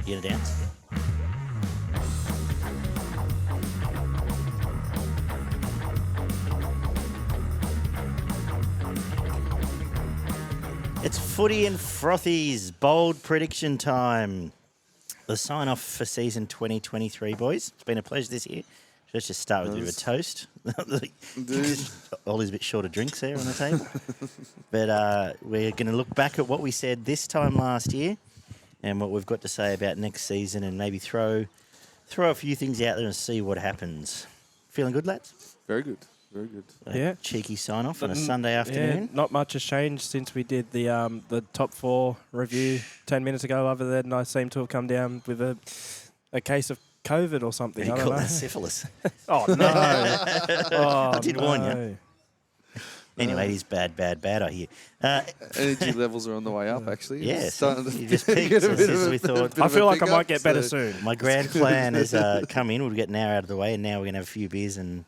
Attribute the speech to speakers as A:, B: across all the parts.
A: You gonna dance? It's Footy and Frothies, bold prediction time. The sign-off for season 2023, boys. It's been a pleasure this year. Let's just start with a bit of a toast. Ollie's a bit short of drinks there on the table. But we're going to look back at what we said this time last year and what we've got to say about next season and maybe throw a few things out there and see what happens. Feeling good, lads?
B: Very good. Very good.
A: A cheeky sign-off on a Sunday afternoon.
C: Yeah, not much has changed since we did the top four review 10 minutes ago, other than I seem to have come down with a case of COVID or something.
A: You
C: I
A: call
C: don't know.
A: that syphilis.
C: Oh, no.
A: I did warn you. Anyway, it is bad, I hear.
B: Energy levels are on the way up, actually.
A: Yes,
B: It's
A: you just peaked as we thought.
C: I feel like I might get better soon.
A: My grand plan has come in. We'll get an hour out of the way, and now we're going to have a few beers and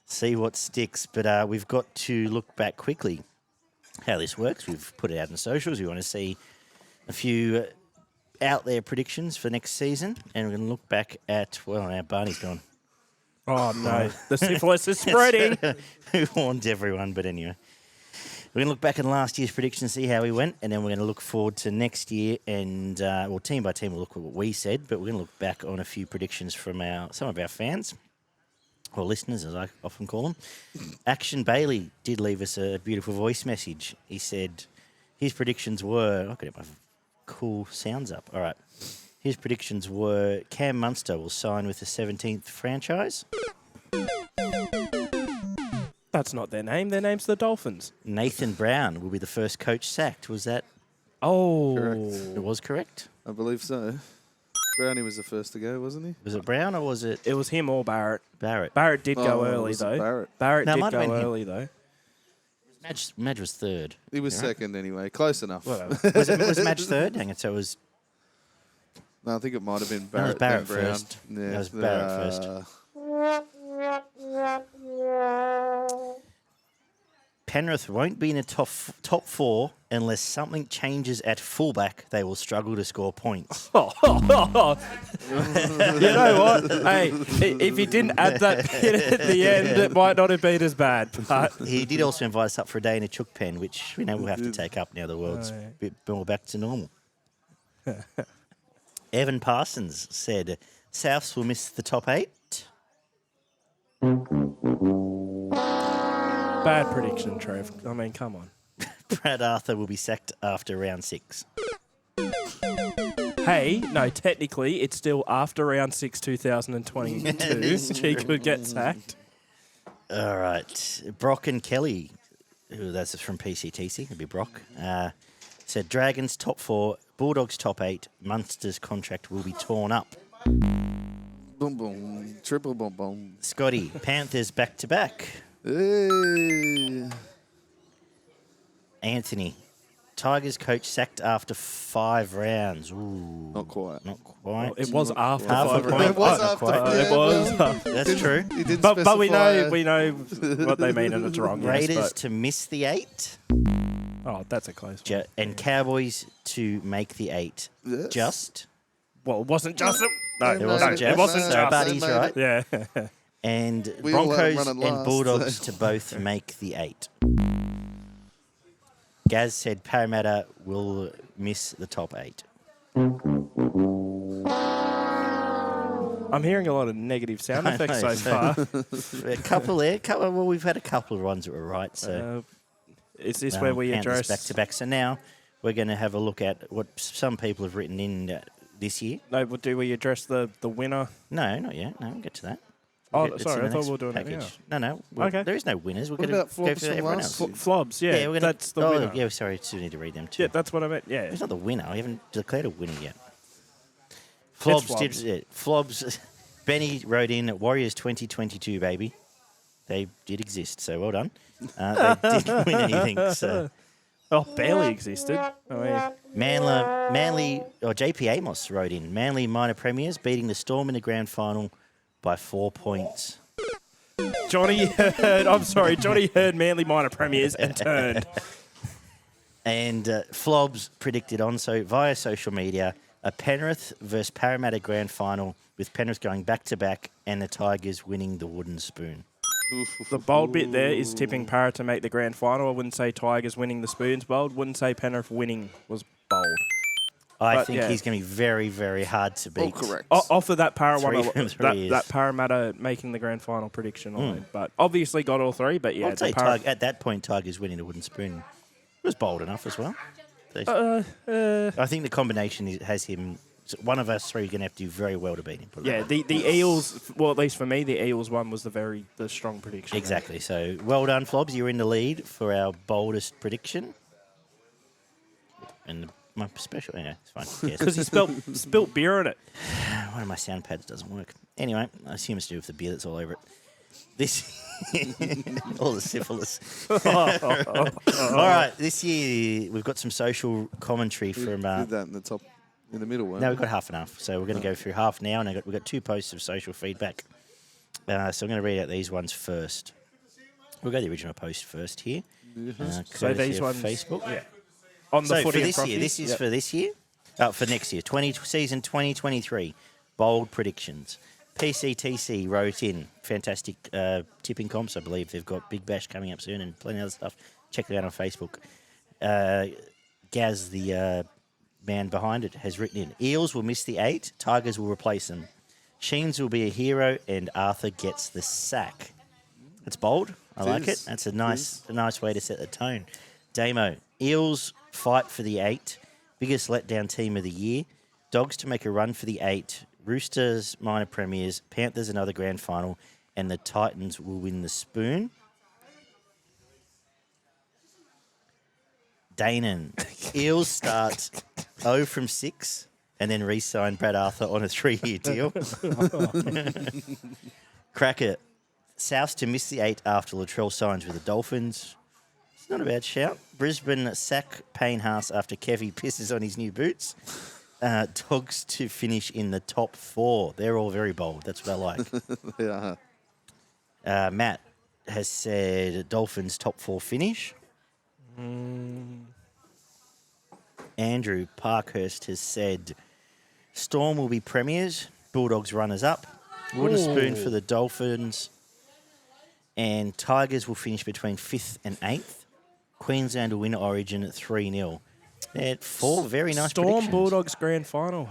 A: see what sticks. But we've got to look back quickly how this works. We've put it out in socials. We want to see a few out there predictions for next season, and we're going to look back at, well, now Barney's gone.
C: Oh, no. The syphilis is spreading.
A: Who warned everyone, but anyway. We're going to look back at last year's predictions, see how we went, and then we're going to look forward to next year. And, well, team by team, we'll look at what we said, but we're going to look back on a few predictions from some of our fans, or listeners, as I often call them. Action Bailey did leave us a beautiful voice message. He said his predictions were... I'll get my cool sounds up. All right. His predictions were Cam Munster will sign with the 17th franchise.
C: That's not their name. Their name's the Dolphins.
A: Nathan Brown will be the first coach sacked. Was that...
C: Oh.
B: Correct.
A: It was correct?
B: I believe so. Brownie was the first to go, wasn't he?
A: Was it Brown or was it...
C: It was him or Barrett.
A: Barrett.
C: Barrett did go early,
B: was it
C: though.
B: Barrett?
A: No, it
C: did
A: might have
C: go
A: been him.
C: early, though.
A: Madge was third.
B: He was second anyway. Close enough.
C: Whatever.
A: Was Madge third? Hang on, so it was...
B: No, I think it might have been
A: No, it was
B: Barrett,
A: Barrett
B: then Brown.
A: first.
B: Yeah.
A: That was Barrett first. Penrith won't be in a top four unless something changes at fullback. They will struggle to score points.
C: You know what? Hey, if he didn't add that bit at the end, it might not have been as bad. But
A: He did also invite us up for a day in a chook pen, which we know we'll have to take up now the world's a bit more back to normal. Evan Parsons said, Souths will miss the top 8.
C: bad prediction, Trev. I mean, come on.
A: Brad Arthur will be sacked after round 6.
C: Hey, no, technically, it's still after round 6, 2022. She could get sacked.
A: All right. Brock and Kelly, that's from PCTC, it'll be Brock, said Dragons top 4, Bulldogs top 8, Munster's contract will be torn up.
B: Boom, boom. Triple boom, boom.
A: Scotty, Panthers back-to-back.
B: Hey.
A: Anthony, Tigers coach sacked after 5 rounds. Ooh,
B: Not quite.
A: not quite.
C: It was after
A: Half a
C: 5
A: point.
C: rounds.
B: It was
A: Oh,
B: after.
A: quite.
B: Yeah,
C: It was.
B: well,
A: That's true.
B: He didn't
C: But we
B: specify-
C: know what they mean, and it's wrong. Yes,
A: Raiders
C: but,
A: to miss the 8,
C: oh, that's a close one.
A: and Cowboys to make the 8.
B: Yes.
A: Just.
C: Well, it wasn't just. No,
A: It wasn't
C: no,
A: just.
C: It wasn't
A: So
C: just.
A: Buddy's
B: Made
A: right.
C: Yeah.
A: And
B: We all
A: Broncos
B: run it
A: and
B: last,
A: Bulldogs
B: so-
A: to both make the 8. Gaz said Parramatta will miss the top 8.
C: I'm hearing a lot of negative sound
A: I
C: effects
A: know,
C: so far.
A: A couple there. Well, we've had a couple of ones that were right. So
C: Is this where we address?
A: back to back. So now we're going to have a look at what some people have written in this year.
C: No, but do we address the winner?
A: No, not yet. No, we'll get to that.
C: Oh,
A: It's in
C: sorry,
A: the
C: I thought
A: next
C: we were doing it
A: package.
C: now.
A: No.
C: Okay.
A: There is no winners. We're
B: What
A: going to
B: about
A: go
B: Flops
A: for
B: from
A: everyone
B: last
A: else.
B: year?
C: Flobs, yeah,
A: we're gonna,
C: that's the winner.
A: Yeah, sorry, still need to read them too.
C: Yeah, that's what I meant. Yeah.
A: It's not the winner. We haven't declared a winner yet. Flobs
C: Flobs.
A: did. Flobs. Benny wrote in Warriors 2022, baby. They did exist, so well done. They didn't win anything. So
C: Oh, barely existed. I mean,
A: JP Amos wrote in Manly minor premiers beating the Storm in the grand final by 4 points.
C: Johnny heard Manly minor premiers and turned.
A: And Flobs predicted via social media A Penrith versus Parramatta grand final with Penrith going back-to-back and the Tigers winning the wooden spoon.
C: The bold bit there is tipping Para to make the grand final. I wouldn't say Tigers winning the spoons bold. Wouldn't say Penrith winning was bold.
A: I think he's going to be very, very hard to beat.
B: All correct.
C: Off of that Para one,
A: Three
C: that Parramatta making the grand final prediction. But obviously got all three. But yeah,
A: I'd say at that point, Tigers winning the wooden spoon was bold enough as well. I think the combination has him. One of us three is going to have to do very well to beat him.
C: The Eels. Well, at least for me, the Eels one was the strong prediction.
A: Exactly. So well done, Flobs. You're in the lead for our boldest prediction. And my special, it's fine.
C: Because he spilt beer on it.
A: One of my sound pads doesn't work. Anyway, I assume it's to do with the beer that's all over it. This all the syphilis. All right, this year we've got some social commentary from.
B: Did that in the top, in the middle.
A: No, we've got half and half. So we're going to go through half now, and we've got 2 posts of social feedback. So I'm going to read out these ones first. We'll go the original post first here.
C: So these ones,
A: Facebook.
C: Yeah. On the
A: Footy for this year, this is for this year. For next year, season 2023. Bold predictions. PCTC wrote in fantastic tipping comps. I believe they've got Big Bash coming up soon and plenty of other stuff. Check it out on Facebook. Gaz, the man behind it, has written in: Eels will miss the 8. Tigers will replace them. Sheens will be a hero, and Arthur gets the sack. That's bold. I like it. That's a nice way to set the tone. Damo, Eels fight for the 8. Biggest letdown team of the year. Dogs to make a run for the 8. Roosters, minor premiers. Panthers, another grand final. And the Titans will win the spoon. Danon, Eels start 0 from 6 and then re-sign Brad Arthur on a 3-year deal. Cracker, South to miss the 8 after Latrell signs with the Dolphins. It's not a bad shout. Brisbane sack Payne Haas after Kevy pisses on his new boots. Dogs to finish in the top 4. They're all very bold. That's what I like.
B: Yeah.
A: Matt has said Dolphins top 4 finish. Andrew Parkhurst has said Storm will be premiers. Bulldogs runners up. Wooden spoon for the Dolphins. And Tigers will finish between 5th and 8th. Queensland will win Origin at 3-0. They're 4 very nice
C: Storm
A: predictions.
C: Bulldogs grand final.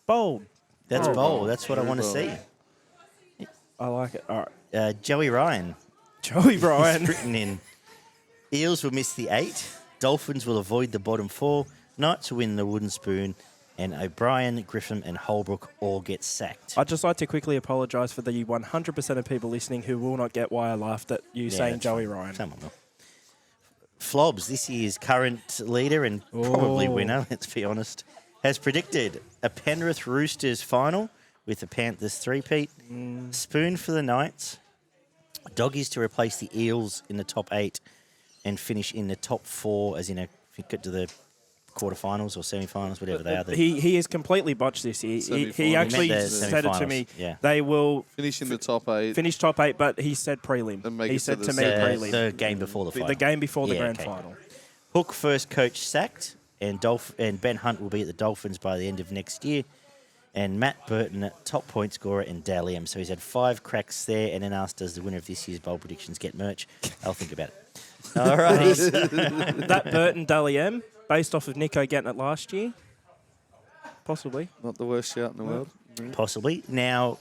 C: Bold.
A: That's bold. That's what I want to see.
C: I like it. All right.
A: Joey Ryan.
C: Joey Ryan.
A: He's written in. Eels will miss the 8. Dolphins will avoid the bottom 4. Knights will win the wooden spoon. And O'Brien, Griffin and Holbrook all get sacked.
C: I'd just like to quickly apologise for the 100% of people listening who will not get why I laughed at you saying Joey Ryan.
A: Someone will. Flobs, this year's current leader and probably winner, let's be honest, has predicted a Penrith Roosters final with the Panthers 3-peat, spoon for the Knights, Doggies to replace the Eels in the top 8 and finish in the top 4, as in get to the quarterfinals or semi-finals, whatever they are.
C: He has completely botched this. He actually said it to me.
A: Yeah.
C: They will
B: finish in the top 8.
C: Finish top 8, but he said prelim. He said to me prelim.
A: The game before the final.
C: The game before the grand final.
A: Hook first coach sacked, and Ben Hunt will be at the Dolphins by the end of next year. And Matt Burton, top point scorer, and Dal M. So he's had 5 cracks there, and then asked, does the winner of this year's bowl predictions get merch? I'll think about it. All right.
C: That Burton Dally M, based off of Nico getting it last year? Possibly.
B: Not the worst shout in the world.
A: Possibly. Now,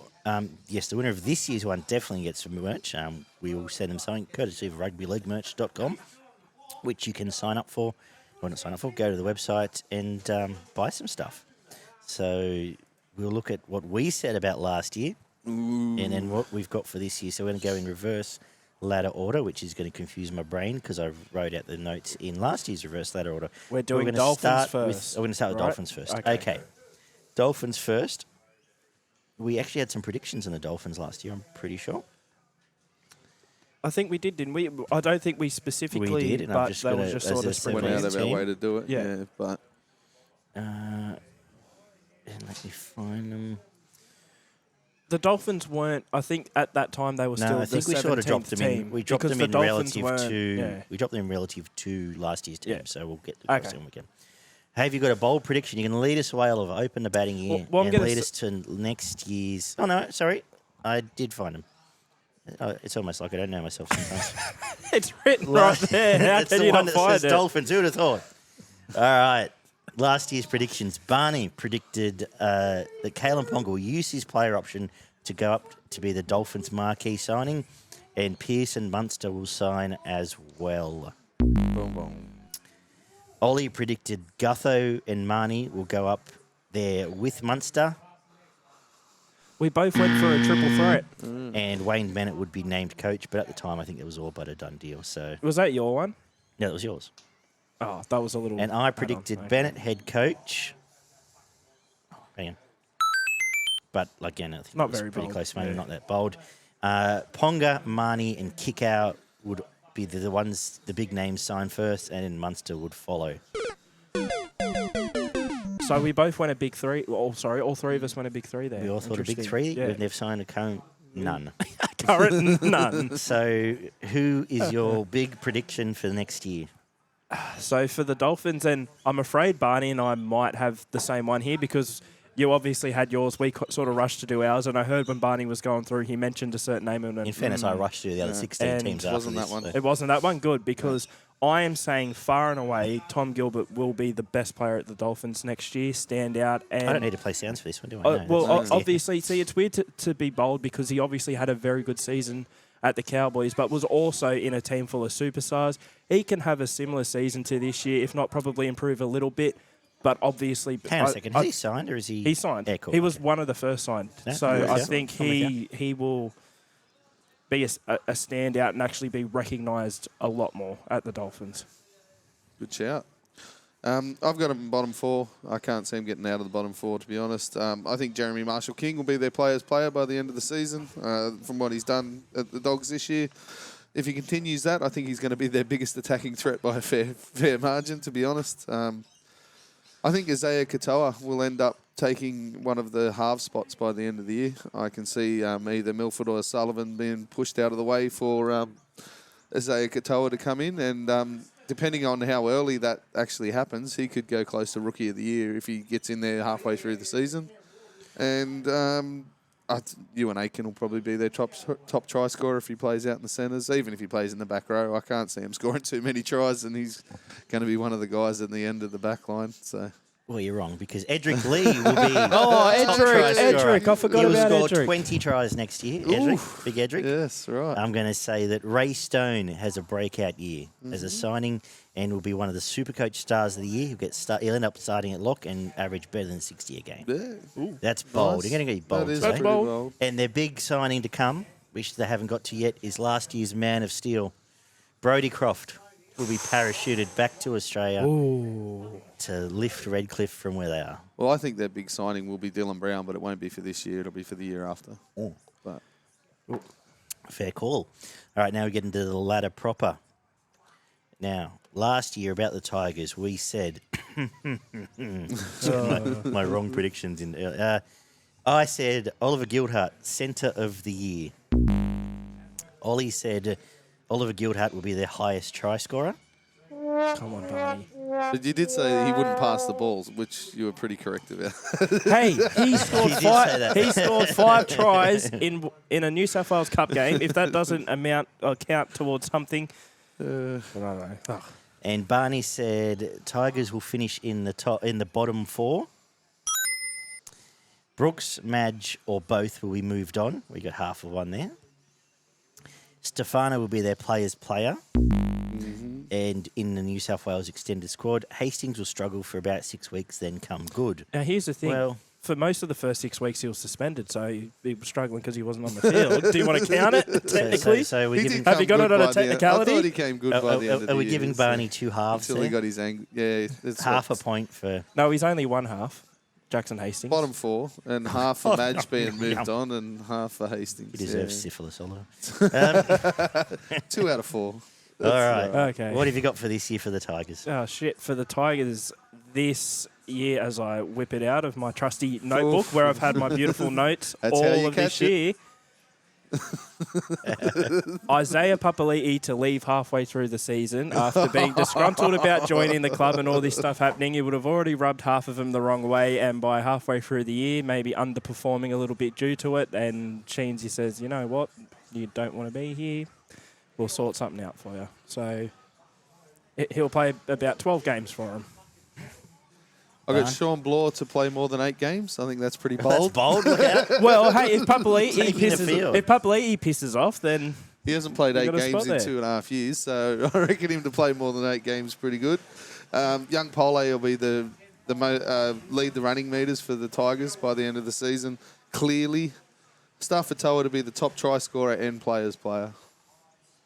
A: yes, the winner of this year's one definitely gets some merch. We will send them something courtesy of rugbyleaguemerch.com, which you can sign up for. Or not sign up for, go to the website and buy some stuff. So we'll look at what we said about last year and then what we've got for this year. So we're going to go in reverse ladder order, which is going to confuse my brain because I wrote out the notes in last year's reverse ladder order.
C: We're doing Dolphins first.
A: We're going to start with Dolphins first. Okay. Dolphins first. We actually had some predictions on the Dolphins last year, I'm pretty sure.
C: I think we did, didn't we? I don't think we specifically.
A: We did, and
C: but
A: I'm just
C: they were just sort of
B: went out of our way to do it.
C: Yeah.
B: But
A: And let me find them.
C: The Dolphins weren't. I think at that time they were still.
A: I think we sort of dropped them in. We dropped them in relative to. We dropped them in relative to last year's team.
C: Yeah.
A: So we'll get to the
C: Okay.
A: question we can. Have you got a bold prediction? You can lead us away, Oliver. Open the batting year
C: Well, I'm
A: and
C: gonna
A: lead us to next year's. Oh, no, sorry. I did find them. Oh, it's almost like I don't know myself sometimes.
C: It's written right there. How
A: That's
C: can
A: the
C: you
A: one
C: not
A: that
C: find
A: says
C: it?
A: Dolphins. Who would have thought? All right. Last year's predictions. Barney predicted that Kalen Ponga will use his player option to go up to be the Dolphins' marquee signing, and Pearson Munster will sign as well.
B: Boom, boom.
A: Oli predicted Gutho and Marnie will go up there with Munster,
C: We both went for a triple threat.
A: and Wayne Bennett would be named coach, but at the time I think it was all but a done deal. So,
C: Was that your one?
A: no, it was yours.
C: Oh, that was a little.
A: And I
C: add-on.
A: predicted
C: Okay.
A: Bennett head coach. Hang on. But again, I think
C: Not
A: it was
C: very
A: pretty
C: bold,
A: close, maybe
C: yeah.
A: not that bold. Ponga, Marnie, and Kickout would be the ones, the big names signed first, and then Munster would follow.
C: So we both went a big three. Well, sorry, all three of us went a big three there.
A: We all thought a big
C: Interesting.
A: three.
C: Yeah.
A: They've signed a current none.
C: Current none.
A: So, who is your big prediction for the next year?
C: So for the Dolphins, and I'm afraid Barney and I might have the same one here because you obviously had yours. We sort of rushed to do ours, and I heard when Barney was going through, he mentioned a certain name. And
A: In fairness, I rushed through the other 16
C: And
A: teams
B: it
A: after
B: wasn't
A: this.
B: that one.
A: so-
C: it wasn't that one good because I am saying far and away Tom Gilbert will be the best player at the Dolphins next year, stand out. And
A: I don't need to play sounds for this one, do I? No,
C: well,
A: that's-
C: obviously, see, it's weird to be bold because he obviously had a very good season at the Cowboys, but was also in a team full of superstars. He can have a similar season to this year, if not probably improve a little bit. But obstanding,
A: Hang on a second. Has he signed or is he?
C: he signed.
A: Yeah, cool.
C: He was
A: Okay.
C: one of the first signed.
A: Yeah,
C: So
A: yeah,
C: I
A: yeah.
C: think
A: I'm with
C: he will be a standout and actually be recognised a lot more at the Dolphins.
B: Good shout. I've got him bottom four. I can't see him getting out of the bottom four, to be honest. I think Jeremy Marshall-King will be their player's player by the end of the season from what he's done at the Dogs this year. If he continues that, I think he's going to be their biggest attacking threat by a fair margin, to be honest. I think Isaiah Katoa will end up taking one of the half spots by the end of the year. I can see either Milford or Sullivan being pushed out of the way for Isaiah Katoa to come in, and depending on how early that actually happens, he could go close to Rookie of the Year if he gets in there halfway through the season. And Ewan Aiken will probably be their top try scorer if he plays out in the centres. Even if he plays in the back row, I can't see him scoring too many tries, and he's going to be one of the guys at the end of the back line. So.
A: Well, you're wrong because Edric Lee will be.
C: Oh,
A: top try scorer.
C: Edric, I forgot
A: He will
C: about
A: score
C: Edric.
A: 20 tries next year. Edric, big Edric.
B: Yes, right.
A: I'm going to say that Ray Stone has a breakout year as a signing and will be one of the Supercoach stars of the year. He'll end up starting at lock and average better than 60 a game.
B: Yeah.
A: That's bold.
B: Nice.
A: You're going to get bold
B: That is
A: today.
B: pretty
C: bold.
B: bold.
A: And their big signing to come, which they haven't got to yet, is last year's Man of Steel. Brodie Croft will be parachuted back to Australia to lift Redcliffe from where they are.
B: Well, I think their big signing will be Dylan Brown, but it won't be for this year. It'll be for the year after. But
A: Fair call. All right, now we get into the ladder proper. Now, last year about the Tigers, we said my wrong predictions. I said Oliver Gildart, centre of the year. Ollie said Oliver Gildart will be their highest try scorer.
C: Come on, Barney.
B: But you did say he wouldn't pass the balls, which you were pretty correct about.
C: Hey, he scored
A: He did say that.
C: He scored 5 tries in a New South Wales Cup game. If that doesn't count towards something, I don't know. Ugh.
A: And Barney said Tigers will finish in the bottom 4. Brooks, Madge, or both will be moved on. We got half of one there. Stefano will be their player's player. And in the New South Wales extended squad, Hastings will struggle for about 6 weeks, then come good.
C: Now, here's the thing.
A: Well-
C: for most of the first 6 weeks, he was suspended, so he was struggling because he wasn't on the field. Do you want to count it, technically?
A: So we're
B: He
A: giving,
B: did
C: Have you
B: come
C: got
B: good
C: it on a
B: by the end.
C: technicality?
B: I thought he came good by the end of the
A: are we
B: year,
A: giving
B: so-
A: Barney 2 halves
B: Until he
A: there?
B: got his angle. Yeah, it's
A: Half a point for...
C: No, he's only one half. Jackson Hastings.
B: bottom 4, and half for Madge being moved on, and half for Hastings.
A: He deserves
B: Yeah.
A: syphilis, Oliver.
B: 2 out of 4.
A: All right.
C: Okay.
A: What have you got for this year for the Tigers?
C: Oh, shit. For the Tigers this year, as I whip it out of my trusty notebook where I've had my beautiful notes
B: That's how
C: all
B: you
C: of this
B: catch it.
C: year, Isaiah Papali'i to leave halfway through the season after being disgruntled about joining the club and all this stuff happening. He would have already rubbed half of them the wrong way, and by halfway through the year, maybe underperforming a little bit due to it, and Sheensy says, you know what, you don't want to be here, we'll sort something out for you. So he'll play about 12 games for him.
B: I've got Sean Bloor to play more than 8 games. I think that's pretty bold.
A: That's bold. Look out.
C: Well, hey, if
A: Taking the field.
C: Papali'i pisses off, then
B: He hasn't played 8
C: got a
B: games
C: spot
B: in
C: there.
B: 2.5 years, so I reckon him to play more than 8 games pretty good. Young Pole will be lead the running meters for the Tigers by the end of the season. Clearly, Staffatoa to be the top try scorer and players player.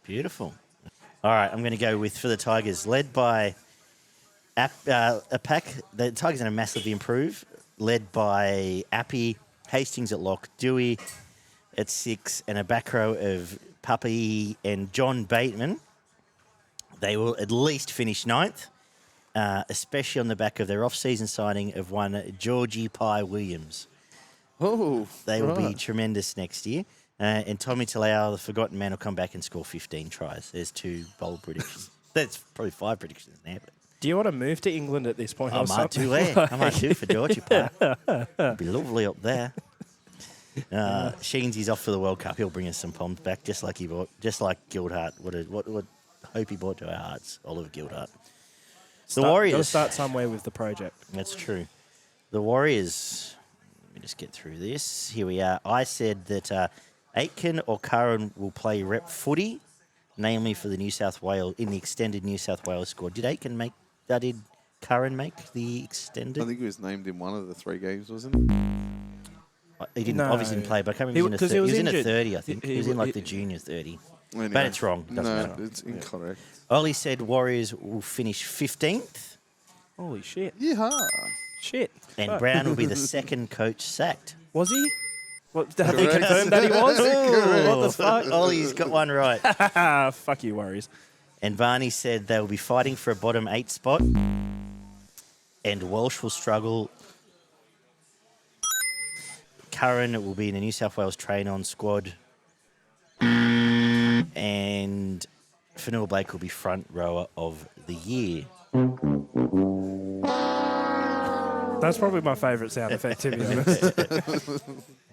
A: Beautiful. All right, I'm going to go with, for the Tigers, led by a pack. The Tigers are going to massively improve, led by Appy, Hastings at lock, Dewey at 6, and a back row of Papi and John Bateman. They will at least finish 9th, especially on the back of their off-season signing of one Georgie Pye Williams.
B: Oh,
A: They will be tremendous next year. And Tommy Talau, the forgotten man, will come back and score 15 tries. There's 2 bold predictions. That's probably 5 predictions now. But
C: do you want to move to England at this point?
A: I
C: or
A: might
C: something?
A: do it. I might do for Georgie Pye. It'd be lovely up there. Sheensy's off for the World Cup. He'll bring us some poms back, just like Gildart. What hope he brought to our hearts, Oliver Gildart. The Warriors.
C: Got to start somewhere with the project.
A: That's true. The Warriors. Let me just get through this. Here we are. I said that Aitken or Curran will play rep footy, namely for the New South Wales in the extended New South Wales squad. Did Aitken make? Did Curran make the extended?
B: I think he was named in one of the 3 games, wasn't he?
A: He didn't
C: No.
A: obviously didn't play, but I can't remember.
C: He
A: He
C: was
A: was in a
C: injured.
A: 30, I think. He was in like the
C: he-
A: junior 30.
B: Anyway.
A: But it's wrong. It doesn't
B: No,
A: matter.
B: it's incorrect.
A: Ollie said Warriors will finish 15th,
C: Holy shit.
B: Yeah.
C: Shit.
A: and
C: Fuck.
A: Brown will be the second coach sacked.
C: Was he? What, have they
B: Correct.
C: confirmed that he was? What the fuck?
A: Ollie's got one right.
C: Fuck you, Warriors.
A: And Barney said they will be fighting for a bottom 8 spot, and Walsh will struggle. Curran will be in the New South Wales train-on squad, and Fanua Blake will be front rower of the year.
C: That's probably my favourite sound effect, to be honest.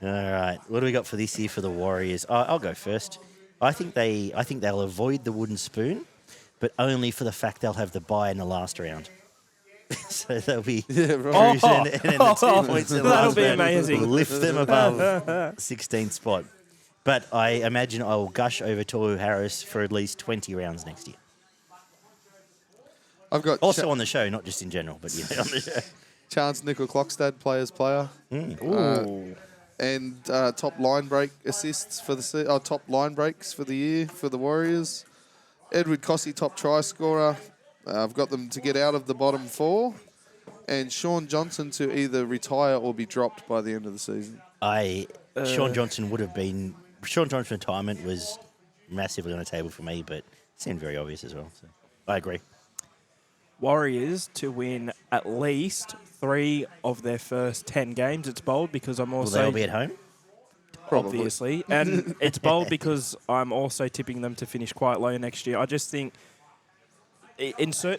A: All right, what do we got for this year for the Warriors? I'll go first. I think they'll avoid the wooden spoon, but only for the fact they'll have the bye in the last round. So they'll be cruising, and then the 2 points in the
C: That'll
A: last
C: be
A: round
C: amazing.
A: will lift them above 16th spot. But I imagine I will gush over Toru Harris for at least 20 rounds next year.
B: I've got
A: Also on the show, not just in general, but yeah, on the show.
B: Chance Nickel Clockstad, players player.
C: Ooh.
B: And top line break assists for the top line breaks for the year for the Warriors. Edward Cossey, top try scorer. I've got them to get out of the bottom 4. And Sean Johnson to either retire or be dropped by the end of the season.
A: Sean Johnson would have been... Sean Johnson's retirement was massively on the table for me, but it seemed very obvious as well. So I agree.
C: Warriors to win at least 3 of their first 10 games. It's bold because I'm
A: Will
C: also...
A: they all be at home?
B: Probably.
C: Obviously. And it's bold because I'm also tipping them to finish quite low next year. I just think...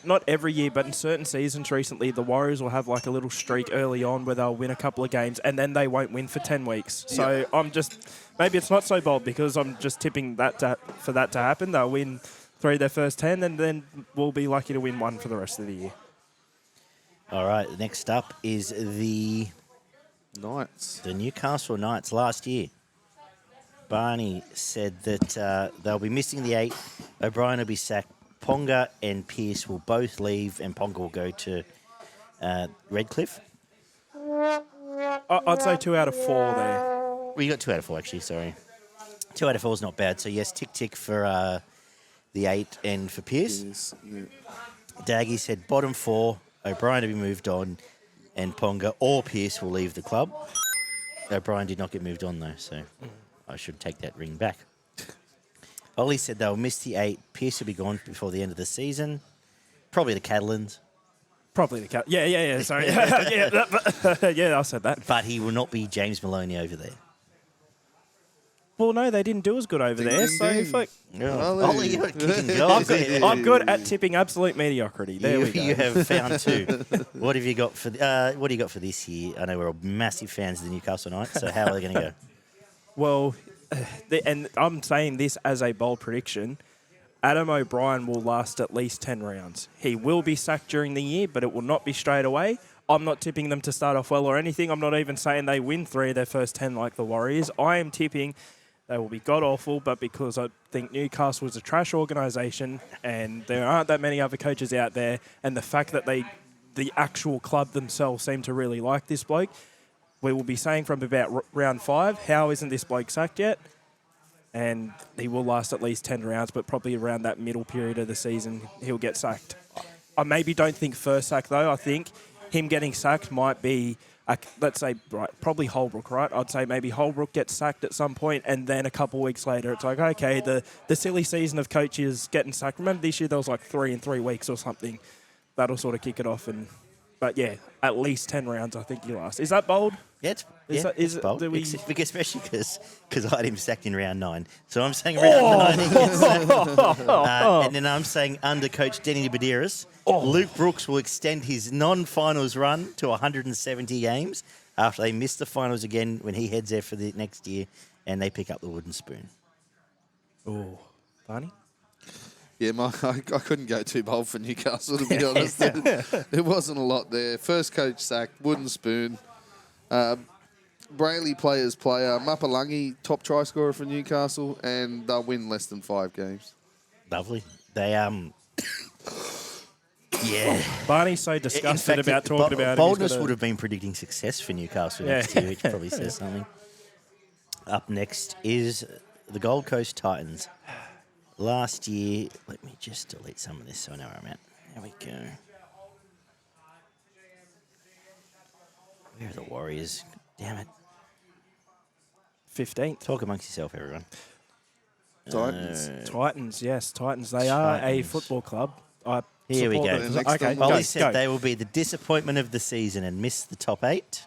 C: not every year, but in certain seasons recently, the Warriors will have like a little streak early on where they'll win a couple of games and then they won't win for 10 weeks. So I'm just, maybe it's not so bold because I'm just tipping for that to happen. They'll win 3 of their first 10 and then we'll be lucky to win 1 for the rest of the year.
A: All right, next up is the
B: Knights.
A: Newcastle Knights last year. Barney said that they'll be missing the 8. O'Brien will be sacked. Ponga and Pearce will both leave, and Ponga will go to Redcliffe.
C: I'd say 2 out of 4 there.
A: Well, you got 2 out of 4, actually, sorry. 2 out of 4 is not bad. So, yes, tick for the 8 and for Pearce.
B: Yes, yeah.
A: Daggy said bottom 4, O'Brien to be moved on, and Ponga or Pearce will leave the club. O'Brien did not get moved on, though, so I should take that ring back. Ollie said they'll miss the 8. Pearce will be gone before the end of the season. Probably the Catalans.
C: Probably the cat. Yeah, sorry. yeah, I said that.
A: But he will not be James Maloney over there.
C: Well, no, they didn't do as good over there.
B: ding,
C: So
B: ding.
C: if I,
A: Oh, Ollie, you're kicking
C: I'm
A: goals.
C: good, I'm good at tipping absolute mediocrity. There we go.
A: You have found two. What have you got for? What do you got for this year? I know we're all massive fans of the Newcastle Knights. So how are they going to go?
C: Well, and I'm saying this as a bold prediction. Adam O'Brien will last at least 10 rounds. He will be sacked during the year, but it will not be straight away. I'm not tipping them to start off well or anything. I'm not even saying they win 3 of their first 10 like the Warriors. I am tipping they will be god-awful, but because I think Newcastle is a trash organisation and there aren't that many other coaches out there, and the fact that the actual club themselves seem to really like this bloke, we will be saying from about round 5, how isn't this bloke sacked yet? And he will last at least 10 rounds, but probably around that middle period of the season, he'll get sacked. I maybe don't think first sack, though. I think him getting sacked might be, let's say, right, probably Holbrook, right? I'd say maybe Holbrook gets sacked at some point, and then a couple of weeks later, it's like, okay, the silly season of coaches getting sacked. Remember this year there was like 3 in 3 weeks or something. That'll sort of kick it off. But yeah, at least 10 rounds, I think you last. Is that bold?
A: Yeah, it's bold.
C: Do we-
A: Especially because I had him sacked in round 9. So I'm saying round 9 he gets sacked. And then I'm saying under coach Denny Badeiras, Luke Brooks will extend his non-finals run to 170 games after they miss the finals again when he heads there for the next year and they pick up the wooden spoon.
C: Oh, Barney?
B: Yeah, I couldn't go too bold for Newcastle, to be honest. There wasn't a lot there. First coach sacked, wooden spoon. Brayley players player. Mapalangi, top try scorer for Newcastle, and they'll win less than 5 games.
A: Lovely. They, yeah.
C: Barney's so
A: In
C: disgusted
A: fact,
C: about talking about it.
A: Boldness would have been predicting success for Newcastle next year, which probably says something. Up next is the Gold Coast Titans. Last year, let me just delete some of this so I know where I'm at. There we go. Where are the Warriors? Damn it.
C: 15th.
A: Talk amongst yourself, everyone.
B: Titans.
C: Titans, yes, Titans. They are a
A: Titans.
C: football club. I
A: Here we
C: support
A: go.
C: them.
B: Next
C: Okay,
B: on the
A: Ollie
B: list.
A: said they will be the disappointment of the season and miss the top 8.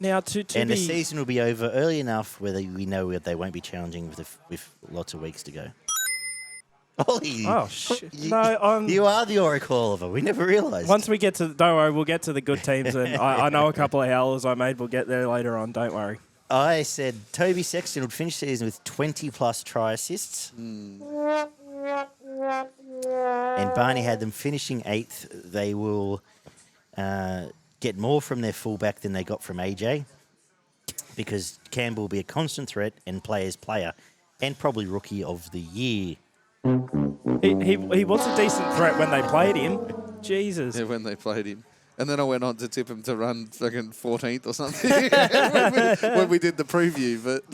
C: Now, to
A: And
C: be...
A: the season will be over early enough where we know that they won't be challenging with lots of weeks to go. Ollie,
C: Oh, shit. No,
A: you are the Oracle, Oliver. We never realised.
C: once we get to... Don't worry, we'll get to the good teams. And I know a couple of howlers I made. We'll get there later on. Don't worry.
A: I said Toby Sexton would finish the season with 20-plus try assists. And Barney had them finishing 8th. They will get more from their fullback than they got from AJ because Campbell will be a constant threat and player's player and probably rookie of the year.
C: He was a decent threat when they played him. Jesus.
B: Yeah, when they played him. And then I went on to tip him to run fucking 14th or something when we did the preview. But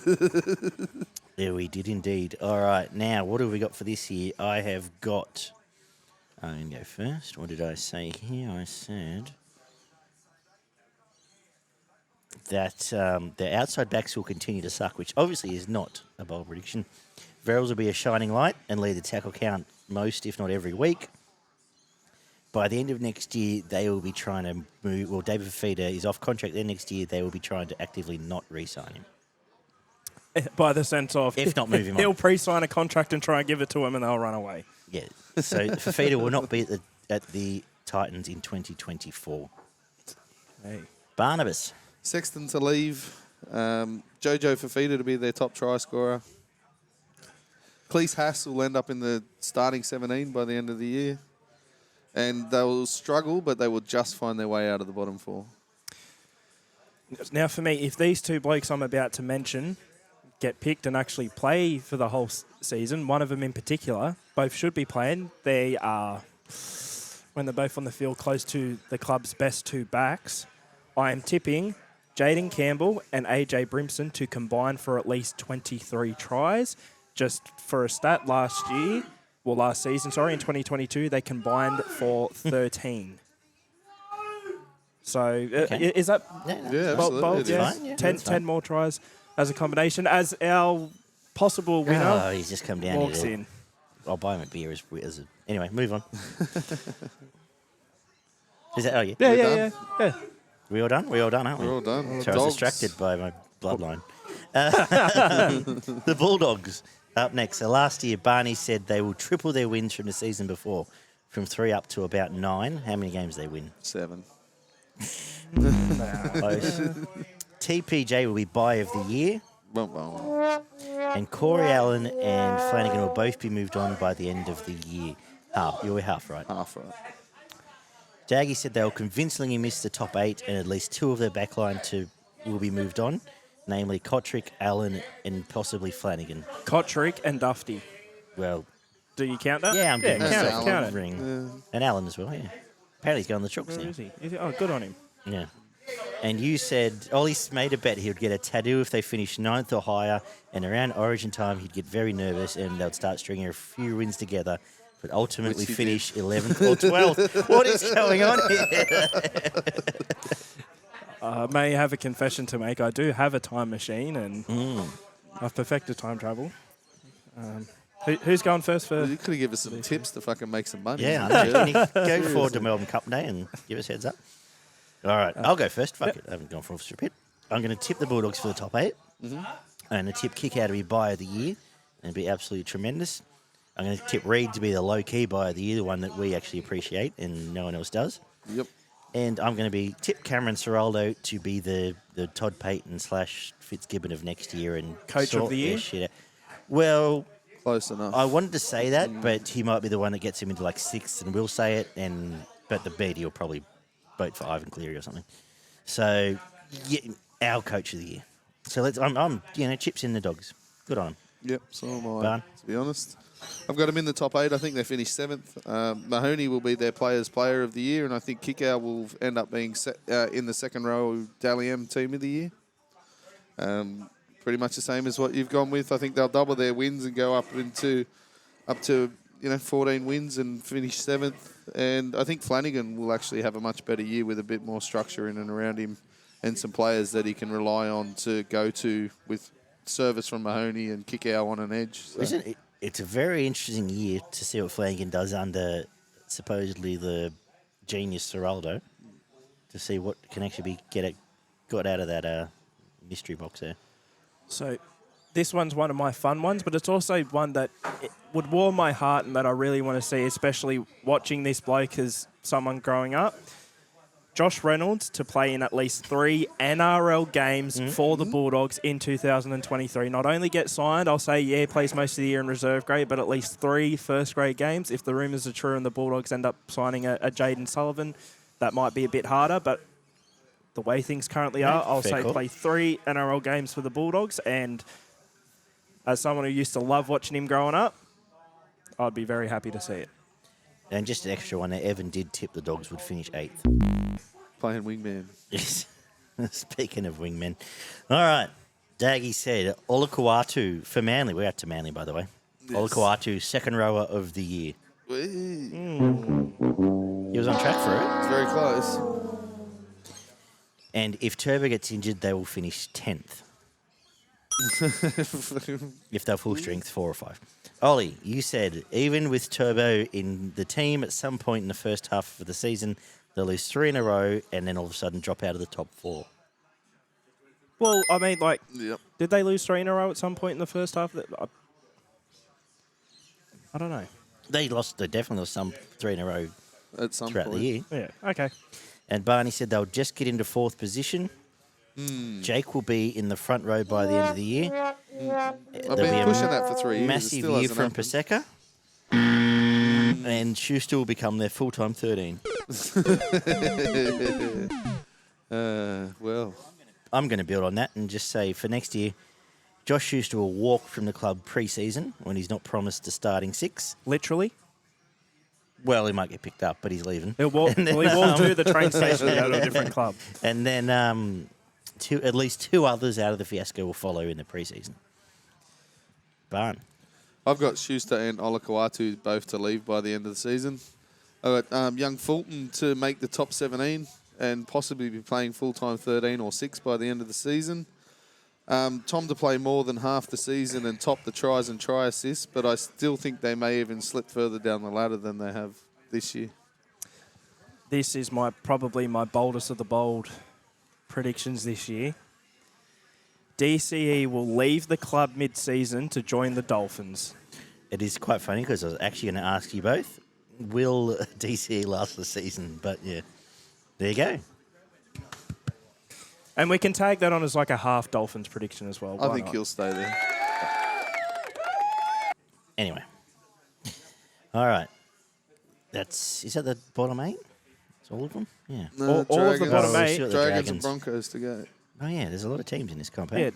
A: Yeah, we did indeed. All right, now what have we got for this year? I have got... I'm going to go first. What did I say here? I said that the outside backs will continue to suck, which obviously is not a bold prediction. Verrills will be a shining light and lead the tackle count most, if not every week. By the end of next year, they will be trying to move... Well, David Fafita is off contract there next year. They will be trying to actively not re-sign him.
C: By the sense of...
A: If not, move him on.
C: He'll pre-sign a contract and try and give it to him and they'll run away.
A: Yeah. So Fafita will not be at the Titans in 2024.
C: Hey.
A: Barnabas.
B: Sexton to leave. Jojo Fafita to be their top try scorer. Cleese Haas will end up in the starting 17 by the end of the year. And they will struggle, but they will just find their way out of the bottom 4.
C: Now, for me, if these two blokes I'm about to mention get picked and actually play for the whole season, one of them in particular, both should be playing. They are, when they're both on the field, close to the club's best 2 backs. I am tipping Jaden Campbell and AJ Brimson to combine for at least 23 tries. Just for a stat, last season, in 2022, they combined for 13. So,
A: Okay.
C: is that
B: Yeah, absolutely.
C: bold?
B: It
C: Yeah.
B: is.
A: Fine, yeah,
C: 10
A: that's fine.
C: more tries as a combination. As our possible
A: Oh,
C: winner
A: he's just come down
C: walks
A: here.
C: in.
A: I'll buy him a beer anyway, move on. Is that... Oh, yeah.
C: Yeah.
A: We all done? We all done, aren't we?
B: We're all done.
A: So I was
B: Dogs.
A: distracted by my bloodline. The Bulldogs up next. So last year, Barney said they will triple their wins from the season before, from 3 up to about 9. How many games they win?
B: 7.
A: Close. TPJ will be buy of the year,
B: Bum, bum.
A: and Corey Allen and Flanagan will both be moved on by the end of the year. You were half right.
B: Half right.
A: Daggy said they'll convincingly miss the top 8, and at least 2 of their backline will be moved on, namely Kotrick, Allen, and possibly Flanagan.
C: Kotrick and Dufty.
A: Well,
C: Do you count that?
A: yeah, I'm getting
C: count
A: myself
C: it. Count
A: a
C: it.
A: ring. And Allen as well, yeah. Apparently he's going the Chooks
C: Where
A: now.
C: is he? Oh, good on him.
A: Yeah. And you said Ollie's made a bet he would get a tattoo if they finish 9th or higher, and around Origin time he'd get very nervous and they'd start stringing a few wins together, but ultimately
B: Which he
A: finish 11th or 12th. What is going on here?
C: May have a confession to make. I do have a time machine, and I've perfected time travel. Who's going first for?
B: You could have given us some tips to fucking make some money.
A: Yeah, I know. Can you go forward to Melbourne Cup Day and give us a heads up? All right, I'll go first. Fuck it, I haven't gone for a strip. I'm going to tip the Bulldogs for the top 8. And a tip kick out to be buy of the year and be absolutely tremendous. I'm going to tip Reed to be the low-key buy of the year, the one that we actually appreciate and no one else does.
B: Yep.
A: And I'm going to be tip Cameron Ciraldo to be the Todd Payton / Fitzgibbon of next year and
C: Coach of
A: sort
C: the year?
A: their shit out. Well,
B: Close enough.
A: I wanted to say that, but he might be the one that gets him into like 6th, and we'll say it. But the BD will probably vote for Ivan Cleary or something. So, yeah, our coach of the year. So I'm chips in the Dogs. Good on him.
B: Yep, so am I,
A: Barn?
B: to be honest. I've got them in the top 8. I think they finished 7th. Mahoney will be their Players' Player of the Year, and I think Kickow will end up being in the second row Dally M Team of the Year. Pretty much the same as what you've gone with. I think they'll double their wins and go up to 14 wins and finish 7th. And I think Flanagan will actually have a much better year with a bit more structure in and around him and some players that he can rely on to go to with service from Mahoney and Kickow on an edge. So.
A: Isn't it? It's a very interesting year to see what Flanagan does under supposedly the genius Ciraldo, to see what can actually be got out of that mystery box there.
C: So this one's one of my fun ones, but it's also one that it would warm my heart and that I really want to see, especially watching this bloke as someone growing up. Josh Reynolds to play in at least 3 NRL games for the Bulldogs in 2023. Not only get signed, I'll say, yeah, plays most of the year in reserve grade, but at least 3 first-grade games. If the rumours are true and the Bulldogs end up signing a Jaden Sullivan, that might be a bit harder, but the way things currently are, I'll say
A: call.
C: play 3 NRL games for the Bulldogs, and as someone who used to love watching him growing up, I'd be very happy to see it.
A: And just an extra one there, Evan did tip the Dogs would finish 8th.
B: Playing wingman.
A: Yes. Speaking of wingmen. All right. Daggy said, Olakau'atu for Manly. We're out to Manly, by the way.
B: Yes.
A: Olakau'atu, second rower of the year.
B: It's
A: He was on track for it.
B: very close.
A: And if Turbo gets injured, they will finish 10th. If they're full strength, 4 or 5. Ollie, you said, even with Turbo in the team at some point in the first half of the season, they'll lose 3 in a row and then all of a sudden drop out of the top 4.
C: Well, I mean, like,
B: Yep.
C: did they lose 3 in a row at some point in the first half? I don't know.
A: They definitely lost some 3 in a row
B: At some
A: throughout
B: point.
A: the year.
C: Yeah, okay.
A: And Barney said they'll just get into 4th position. Jake will be in the front row by the end of the year.
B: I've been pushing that for 3 years. It
A: Massive
B: still
A: year
B: hasn't
A: from
B: happened.
A: Paseka. And Schuster will become their full-time 13.
B: Well,
A: I'm going to build on that and just say for next year, Josh Schuster will walk from the club pre-season when he's not promised a starting 6.
C: Literally.
A: Well, he might get picked up, but he's leaving.
C: He'll walk,
A: And then,
C: he walked to the train station and go to a different club.
A: And then at least 2 others out of the fiasco will follow in the pre-season. Barn.
B: I've got Schuster and Olakau'atu both to leave by the end of the season. I've got young Fulton to make the top 17 and possibly be playing full-time 13 or 6 by the end of the season. Tom to play more than half the season and top the tries and try assists, but I still think they may even slip further down the ladder than they have this year.
C: This is probably my boldest of the bold predictions this year. DCE will leave the club mid-season to join the Dolphins.
A: It is quite funny because I was actually going to ask you both, will DCE last the season? But, yeah, there you go.
C: And we can tag that on as like a half Dolphins prediction as well.
B: I
C: Why
B: think
C: not?
B: he'll stay there.
A: Anyway. All right. Is that the bottom 8? Is all of them? Yeah.
B: No,
C: All of the bottom
A: Oh,
C: eight.
A: still got the
B: Dragons
A: Dragons.
B: and Broncos to go.
A: Oh, yeah, there's a lot of teams in this comp.
C: Yeah,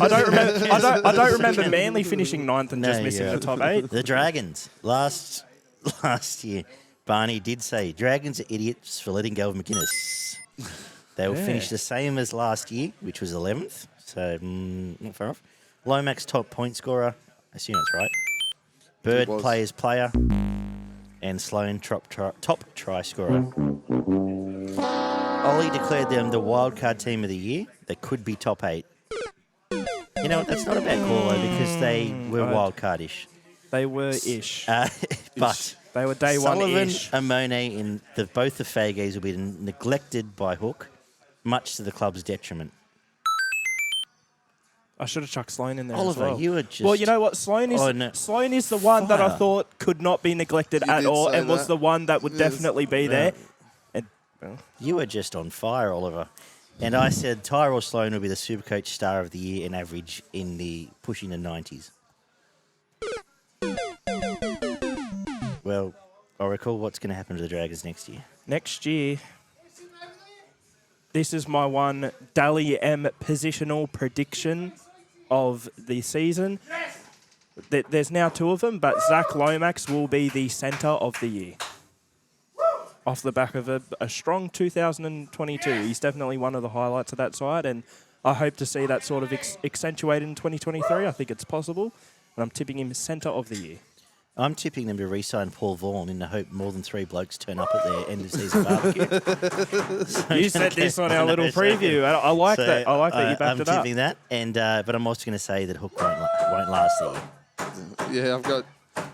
C: I don't remember. I don't remember Manly finishing 9th and just missing
A: you're
C: the
A: right.
C: top 8.
A: The Dragons. Last year, Barney did say, Dragons are idiots for letting go of McInnes. They will finish the same as last year, which was 11th. So, not far off. Lomax top point scorer. I assume that's right. Bird
B: was.
A: players player. And Sloan top try scorer. Oli declared them the wildcard team of the year. They could be top 8. You know, that's not a bad call, though, because they were wildcard-ish.
C: They were ish.
A: But
C: They were day
A: Sullivan
C: one-ish.
A: and Monet in both the Fages will be neglected by Hook, much to the club's detriment.
C: I should have chucked Sloan in there as
A: Oliver,
C: well.
A: you were just...
C: Well, you know what? Sloan is the one that I
A: Fire.
C: thought could not be neglected
B: You
C: at
B: did
C: all
B: say
C: and was
B: that.
C: the one that would
B: Yes.
C: definitely be there. And,
A: You were just on fire, Oliver. And I said Tyrell Sloan will be the Supercoach Star of the Year in average in the pushing the 90s. Well, I recall what's going to happen to the Dragons next year.
C: next year, this is my one Dally M positional prediction of the season. There's now 2 of them, but Zach Lomax will be the centre of the year. Off the back of a strong 2022. He's definitely one of the highlights of that side, and I hope to see that sort of accentuated in 2023. I think it's possible, and I'm tipping him centre of the year.
A: I'm tipping them to re-sign Paul Vaughan in the hope more than 3 blokes turn up at their end of season barbecue. So
C: You said this on our little preview. And I like that. I like that you backed it up.
A: I'm tipping that, and but I'm also going to say that Hook won't last the year.
B: Yeah, I've got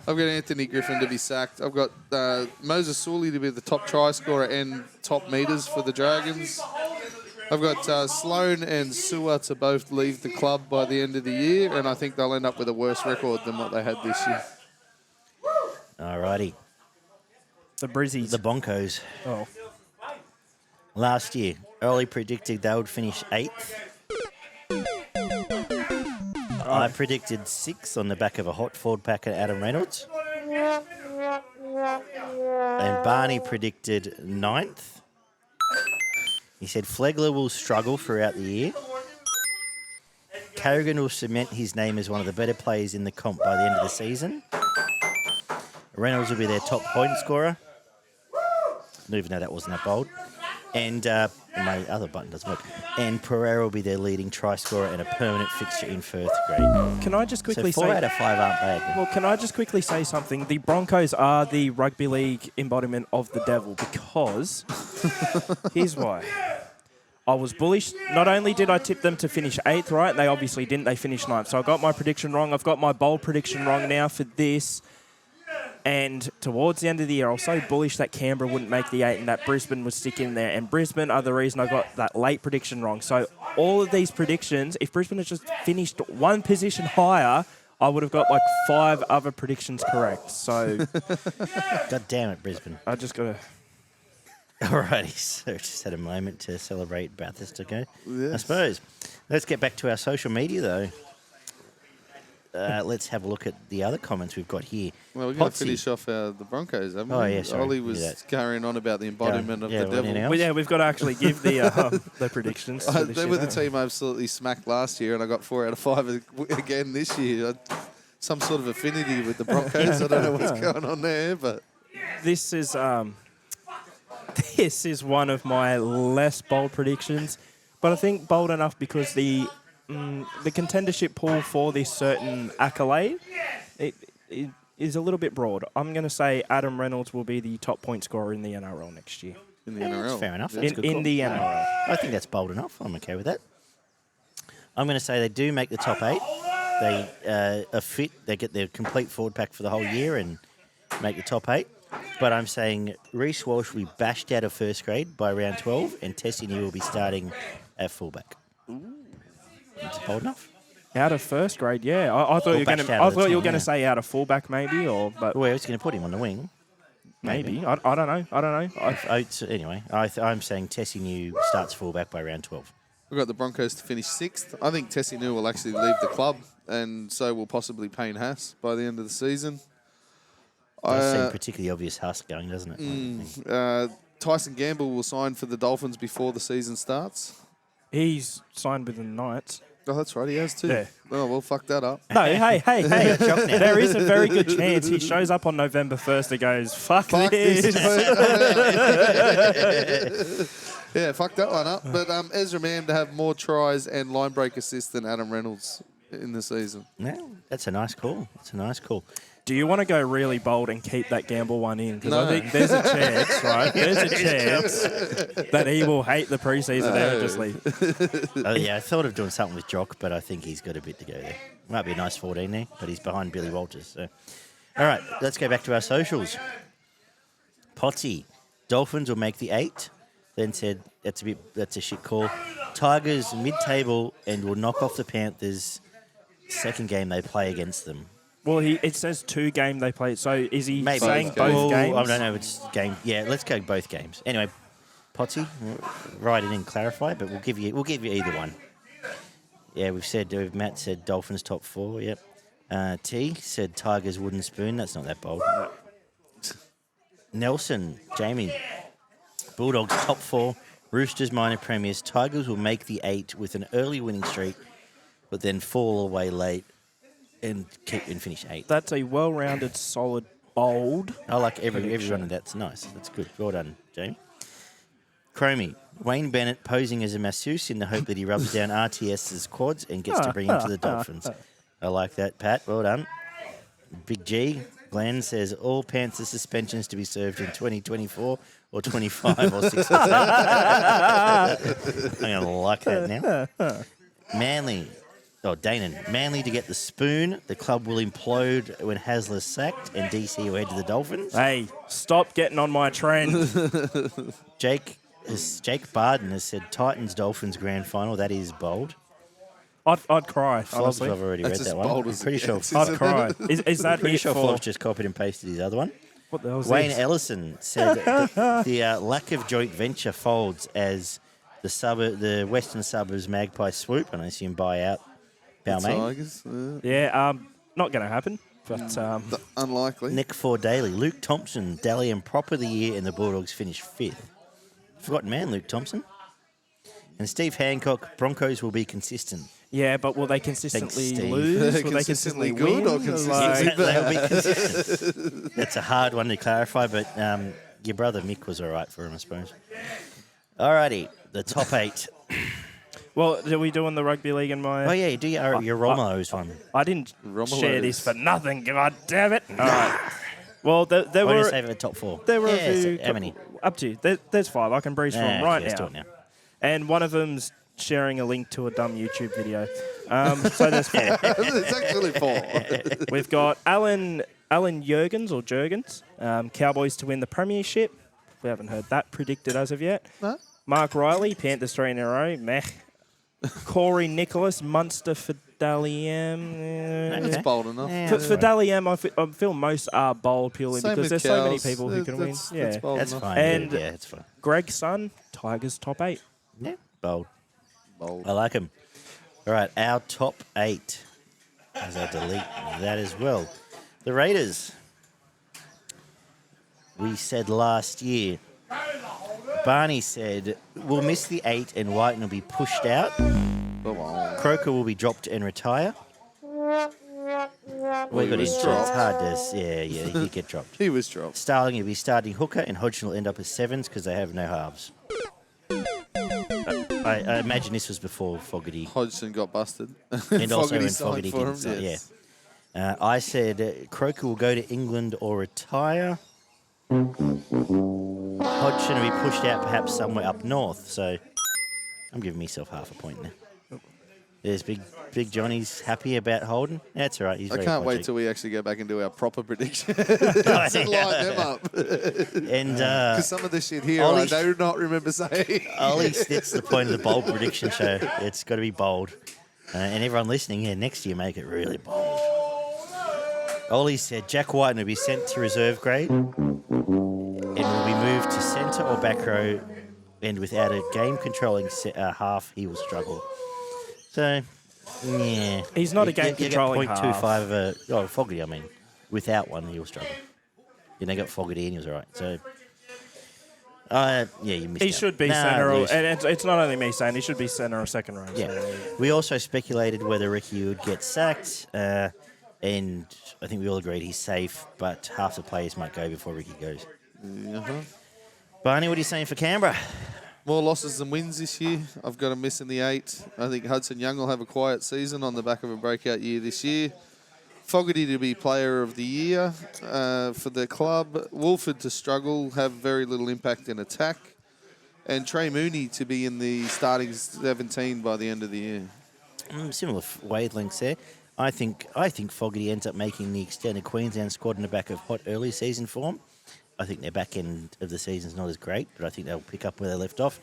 B: Anthony Griffin to be sacked. I've got Moses Sully to be the top try scorer and top meters for the Dragons. I've got Sloan and Sewer to both leave the club by the end of the year, and I think they'll end up with a worse record than what they had this year.
A: Alrighty,
C: The Brizzies.
A: the Broncos.
C: Oh.
A: Last year, early predicted they would finish 8th. I predicted 6th on the back of a hot forward pack at Adam Reynolds. And Barney predicted 9th. He said Flegler will struggle throughout the year. Carrigan will cement his name as one of the better players in the comp by the end of the season. Reynolds will be their top point scorer. Even though that wasn't that bold. And my other button doesn't work. And Pereira will be their leading try scorer and a permanent fixture in first grade.
C: Can I just quickly
A: So 4
C: say...
A: out of 5 aren't bad.
C: Well, can I just quickly say something? The Broncos are the rugby league embodiment of the devil because... here's why. I was bullish. Not only did I tip them to finish 8th, right? They obviously didn't. They finished 9th. So I got my prediction wrong. I've got my bold prediction wrong now for this. And towards the end of the year, I was so bullish that Canberra wouldn't make the 8 and that Brisbane would stick in there. And Brisbane are the reason I got that late prediction wrong. So all of these predictions, if Brisbane had just finished 1 position higher, I would have got like 5 other predictions correct. So
A: God damn it, Brisbane.
C: I just got to...
A: Alrighty, so just had a moment to celebrate Bathurst ago.
B: Yes.
A: I suppose. Let's get back to our social media, though. Let's have a look at the other comments we've got here.
B: Well, we're going to
A: Potsy.
B: finish off the Broncos, haven't we?
A: Oh, yeah, sorry.
B: Ollie
A: Do
B: was
A: that.
B: carrying on about the embodiment of
A: Yeah,
B: the
A: what
B: devil.
A: anything else?
C: Well, yeah, we've got to actually give the predictions. to this
B: They
C: year,
B: were the
C: don't we?
B: team I absolutely smacked last year, and I got 4 out of 5 again this year. Some sort of affinity with the Broncos. I don't know what's going on there, but
C: This is one of my less bold predictions, but I think bold enough because the contendership pool for this certain accolade it is a little bit broad. I'm going to say Adam Reynolds will be the top point scorer in the NRL next year.
B: in the NRL.
A: Fair enough.
B: Yeah.
A: That's a good
C: In
A: call.
C: the NRL.
A: I think that's bold enough. I'm okay with that. I'm going to say they do make the top 8. They are fit. They get their complete forward pack for the whole year and make the top 8. But I'm saying Reece Walsh will be bashed out of first grade by round 12 and Tessini will be starting at fullback. Is it bold enough?
C: Out of first grade, yeah. I thought you were going
A: bashed
C: to.
A: out
C: I
A: of the
C: thought you were
A: team,
C: going to
A: yeah.
C: say out of fullback, maybe, but
A: Well, I was going to put him on the wing.
C: maybe. I don't know.
A: Anyway, I'm saying Tessie New starts fullback by round 12.
B: We've got the Broncos to finish 6th. I think Tessie New will actually leave the club, and so will possibly Payne Haas by the end of the season.
A: Does seem particularly obvious Husk going, doesn't it?
B: Tyson Gamble will sign for the Dolphins before the season starts.
C: He's signed with the Knights.
B: Oh, that's right, he has too.
C: Yeah.
B: Oh, well, fuck that up.
C: No, hey. There is a very good chance he shows up on November 1st and goes, fuck this.
B: Yeah, fuck that one up. But Ezra Mann to have more tries and line break assists than Adam Reynolds in the season.
A: No, that's a nice call.
C: Do you want to go really bold and keep that gamble one in? Because
B: No.
C: I think there's a chance, right? There's a chance that he will hate the preseason there and just leave.
A: Oh, yeah, I thought of doing something with Jock, but I think he's got a bit to go there. Might be a nice 14 there, but he's behind Billy Walters. So. All right, let's go back to our socials. Potsy, Dolphins will make the 8. Then said that's a shit call. Tigers mid-table and will knock off the Panthers. Second game they play against them.
C: Well, it says 2 game they play. So is he
A: Maybe.
C: saying
B: Both
C: both games?
A: I don't know if it's game. Yeah, let's go both games. Anyway, Potsy, write it and clarify, but we'll give you either one. Yeah, Matt said Dolphins top 4. Yep. T said Tigers wooden spoon. That's not that bold. Nelson, Jamie, Bulldogs top 4. Roosters minor premiers. Tigers will make the 8 with an early winning streak, but then fall away late and finish 8th.
C: That's a well-rounded, solid, bold.
A: I like everyone of that's nice. That's good. Well done, Jamie. Chromie, Wayne Bennett posing as a masseuse in the hope that he rubs down RTS's quads and gets to bring him to the Dolphins. I like that, Pat. Well done. Big G, Glenn says all Panther suspensions to be served in 2024 or 25 or 6 or 7. I'm going to like that now. Manly. Oh, Danon. Manly to get the spoon. The club will implode when Hasler's sacked and DC will head to the Dolphins.
C: Hey, stop getting on my trend.
A: Jake Barden has said Titans Dolphins grand final. That is bold.
C: I'd cry,
A: Flogs,
C: honestly.
A: I've already
B: That's
A: read
B: as
A: that one.
B: bold
A: I'm
B: as it
A: pretty sure.
B: gets,
C: I'd cry. Is that
A: Pretty
C: it
A: sure
C: for...
A: Flogs just copied and pasted his other one.
C: What the hell is
A: Wayne
C: this?
A: Ellison said the lack of joint venture folds as the Western Suburbs Magpie swoop, and I assume buy out Balmain.
B: Tigers,
C: Yeah, not going to happen. But
B: unlikely.
A: Nick Ford Daly, Luke Thompson, Dalian prop of the year, and the Bulldogs finish 5th. Forgotten man, Luke Thompson. And Steve Hancock, Broncos will be consistent.
C: yeah, but will they consistently
A: Steve.
C: lose? Will they
B: Consistently
C: consistently
B: good
C: win?
B: or consistently
C: Like-
A: They'll be consistent. That's a hard one to clarify, but your brother Mick was all right for him, I suppose. Alrighty, the top 8.
C: Well, are we doing the rugby league in my...
A: Oh, yeah, you do your Romolo's one.
C: I didn't
B: Romelo's.
C: share this for nothing. God damn it! All right. Well, there
A: Why don't you
C: were
A: save it at top 4?
C: there were
A: yeah,
C: a few.
A: how many?
C: Up to you. There's 5. I can breeze from
A: Okay,
C: right
A: let's
C: now.
A: do it now.
C: And one of them's sharing a link to a dumb YouTube video. So there's 4.
B: It's actually 4.
C: We've got Alan Jurgens or Jurgens, Cowboys to win the premiership. We haven't heard that predicted as of yet.
B: No?
C: Mark Riley, Panthers 3 in a row. Meh. Corey Nicholas, Munster for Dally-M.
B: It's bold enough.
A: Yeah,
C: For
A: that's fine.
C: Dally-M, I feel most are bold purely
B: Same
C: because
B: with
C: there's so many
B: Cows.
C: people who can win.
B: That's
C: Yeah.
B: bold
A: That's
B: enough.
A: fine.
C: And-
A: yeah, it's fine.
C: Greg Sun, Tigers top 8.
A: Yeah, bold.
B: Bold.
A: I like him. All right, our top 8. As I delete that as well. The Raiders. We said last year. Barney said, we'll miss the 8 and Whiten will be pushed out. Croker will be dropped and retire.
B: Well,
A: We
B: he
A: got
B: was
A: into it.
B: dropped.
A: It's hard to... Yeah, he get dropped.
B: He was dropped.
A: Starling will be starting hooker and Hodgson will end up as 7s because they have no halves. I imagine this was before Fogarty.
B: Hodgson got busted.
A: And also when
B: signed
A: Fogarty
B: for
A: didn't
B: him,
A: sign,
B: yes.
A: yeah. I said Croker will go to England or retire. Hodgson will be pushed out perhaps somewhere up north. So I'm giving myself half a point now. There's Big Johnny's happy about Holden. That's all right. He's
B: I
A: very
B: can't wait
A: podgy.
B: till we actually go back and do our proper prediction.
A: Oh,
B: to line
A: yeah.
B: them up.
A: And
B: Because some of the shit here
A: Ollie-
B: I do not remember saying.
A: Ollie, that's the point of the bold prediction show. It's got to be bold. And everyone listening here, next year, make it really bold. Oli said Jack White will be sent to reserve grade and will be moved to centre or back row, and without a game-controlling half, he will struggle. So, yeah.
C: He's not a game-controlling half.
A: 0.25 Fogarty, I mean. Without one, he will struggle. Then they got Fogarty and he was all right. So, you missed out.
C: He should be centre, and it's not only me saying he should be centre or second row.
A: Yeah.
C: So.
A: We also speculated whether Ricky would get sacked, and I think we all agreed he's safe, but half the players might go before Ricky goes.
B: Uh-huh.
A: Barney, what are you saying for Canberra?
B: More losses than wins this year. I've got him missing the 8. I think Hudson Young will have a quiet season on the back of a breakout year this year. Fogarty to be player of the year for the club. Wolford to struggle, have very little impact in attack. And Trey Mooney to be in the starting 17 by the end of the year.
A: Similar wavelengths there. I think Fogarty ends up making the extended Queensland squad in the back of hot early season form. I think their back end of the season's not as great, but I think they'll pick up where they left off.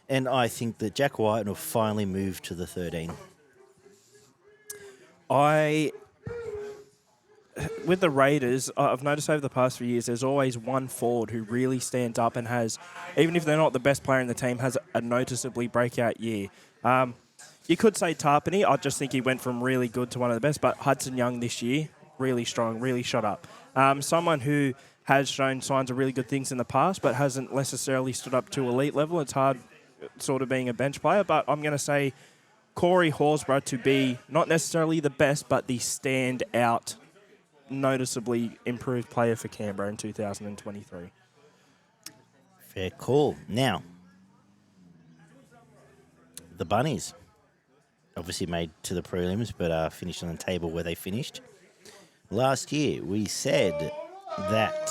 A: And I think that Jack White will finally move to the 13.
C: With the Raiders, I've noticed over the past few years, there's always one forward who really stands up and has, even if they're not the best player in the team, has a noticeably breakout year. You could say Tarpany. I just think he went from really good to one of the best. But Hudson Young this year, really strong, really shot up. Someone who has shown signs of really good things in the past, but hasn't necessarily stood up to elite level. It's hard sort of being a bench player. But I'm going to say Corey Horsburgh to be not necessarily the best, but the standout, noticeably improved player for Canberra in 2023.
A: Fair call. Now, the Bunnies obviously made to the prelims, but finished on the table where they finished. Last year, we said that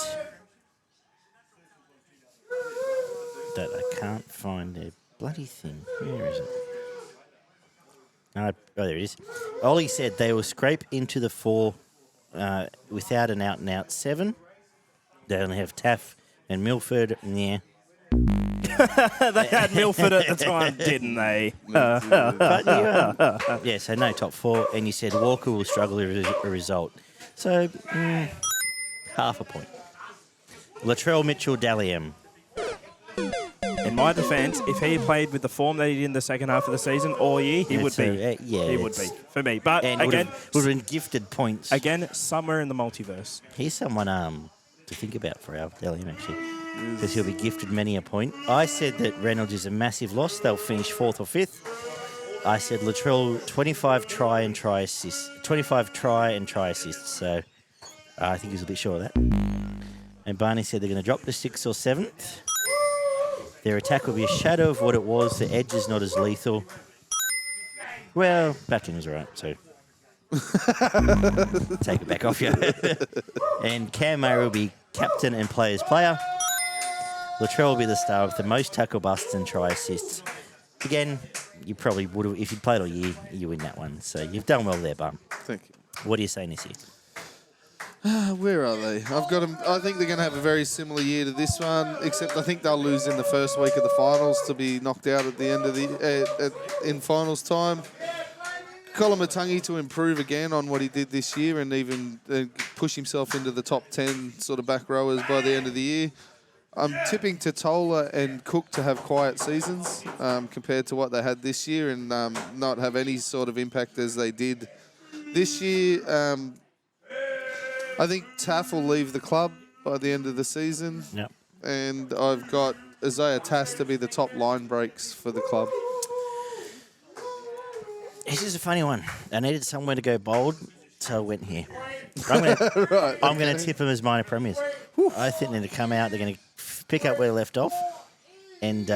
A: I can't find their bloody thing. Where is it? Oh, there it is. Oli said they will scrape into the 4 without an out-and-out 7. They only have Taff and Milford. Yeah.
C: They had Milford at the time, didn't they?
A: But so no top 4. And you said Walker will struggle as a result. So, half a point. Latrell Mitchell Daliam.
C: In my defence, if he played with the form that he did in the second half of the season all year, he would be.
A: He
C: would be, for me. But
A: and
C: again,
A: would have been gifted points.
C: Again, somewhere in the multiverse.
A: He's someone to think about for our Daliam, actually. Because he'll be gifted many a point. I said that Reynolds is a massive loss. They'll finish 4th or 5th. I said Latrell 25 try and try assists. So I think he's a bit short of that. And Barney said they're going to drop to 6th or 7th. Their attack will be a shadow of what it was. The edge is not as lethal. Well, Batkin was all right, so take it back off you. And Cam Murray will be captain and player's player. Latrell will be the star with the most tackle busts and try assists. Again, you probably would have, if you played all year, you win that one. So you've done well there, Bum.
B: Thank you.
A: What are you saying this year?
B: Where are they? I've got them. I think they're going to have a very similar year to this one, except I think they'll lose in the first week of the finals to be knocked out at the end of the in finals time. Kolomatangi to improve again on what he did this year and even push himself into the top 10 sort of back rowers by the end of the year. I'm tipping Totola and Cook to have quiet seasons compared to what they had this year and not have any sort of impact as they did this year. I think Taff will leave the club by the end of the season.
A: Yep.
B: And I've got Isaiah Tass to be the top line breaks for the club.
A: This is a funny one. I needed somewhere to go bold, so I went here. I'm going to tip them as minor premiers. I think they're going to come out, they're going to pick up where they left off and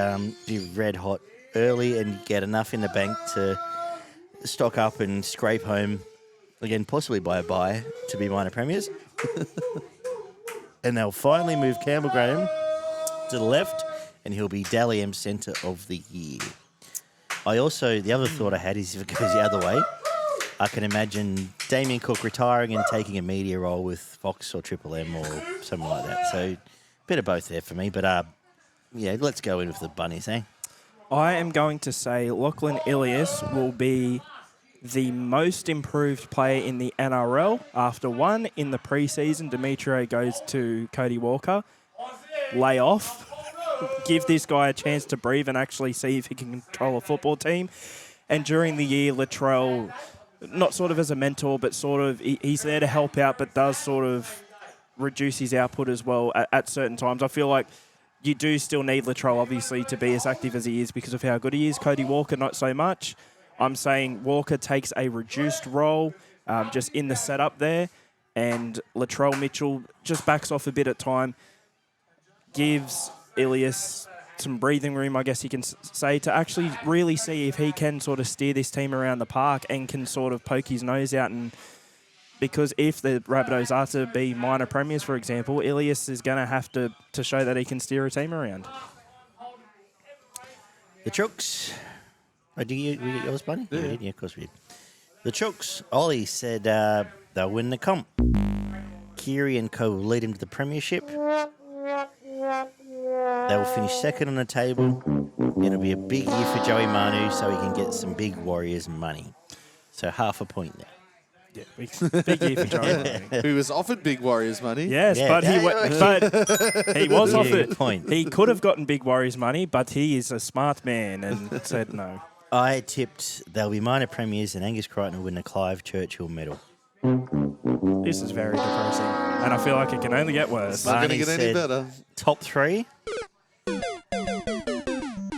A: be red hot early and get enough in the bank to stock up and scrape home, again, possibly by a bye, to be minor premiers. And they'll finally move Campbell Graham to the left and he'll be Dally M centre of the year. The other thought I had is if it goes the other way, I can imagine Damien Cook retiring and taking a media role with Fox or Triple M or something like that. So a bit of both there for me. But, let's go in with the Bunnies, eh?
C: I am going to say Lachlan Ilias will be the most improved player in the NRL. After one in the preseason, Demetrio goes to Cody Walker. Lay off. Give this guy a chance to breathe and actually see if he can control a football team. And during the year, Latrell, not sort of as a mentor, but sort of he's there to help out, but does sort of reduce his output as well at certain times. I feel like you do still need Latrell, obviously, to be as active as he is because of how good he is. Cody Walker, not so much. I'm saying Walker takes a reduced role just in the setup there, and Latrell Mitchell just backs off a bit at time, gives Ilias some breathing room, I guess you can say, to actually really see if he can sort of steer this team around the park and can sort of poke his nose out. And because if the Rabbitohs are to be minor premiers, for example, Ilias is going to have to show that he can steer a team around.
A: The Chooks. Oh, did we get yours, Barney?
B: Yeah.
A: We did? Yeah, of course we did. The Chooks. Ollie said they'll win the comp. Keary and co will lead him to the premiership. They will finish second on the table. It'll be a big year for Joey Manu, so he can get some big Warriors money. So half a point there.
C: Yeah, big year for Joey.
B: Who was offered big Warriors money.
C: Yes,
A: Yeah.
C: but he was
A: Yeah,
C: offered.
A: good point.
C: He could have gotten big Warriors money, but he is a smart man and said no.
A: I tipped they'll be minor premiers and Angus Crichton will win the Clive Churchill medal.
C: This is very depressing, and I feel like it can only get worse.
B: Not going to
A: Barney
B: get any
A: said
B: better.
A: Top three.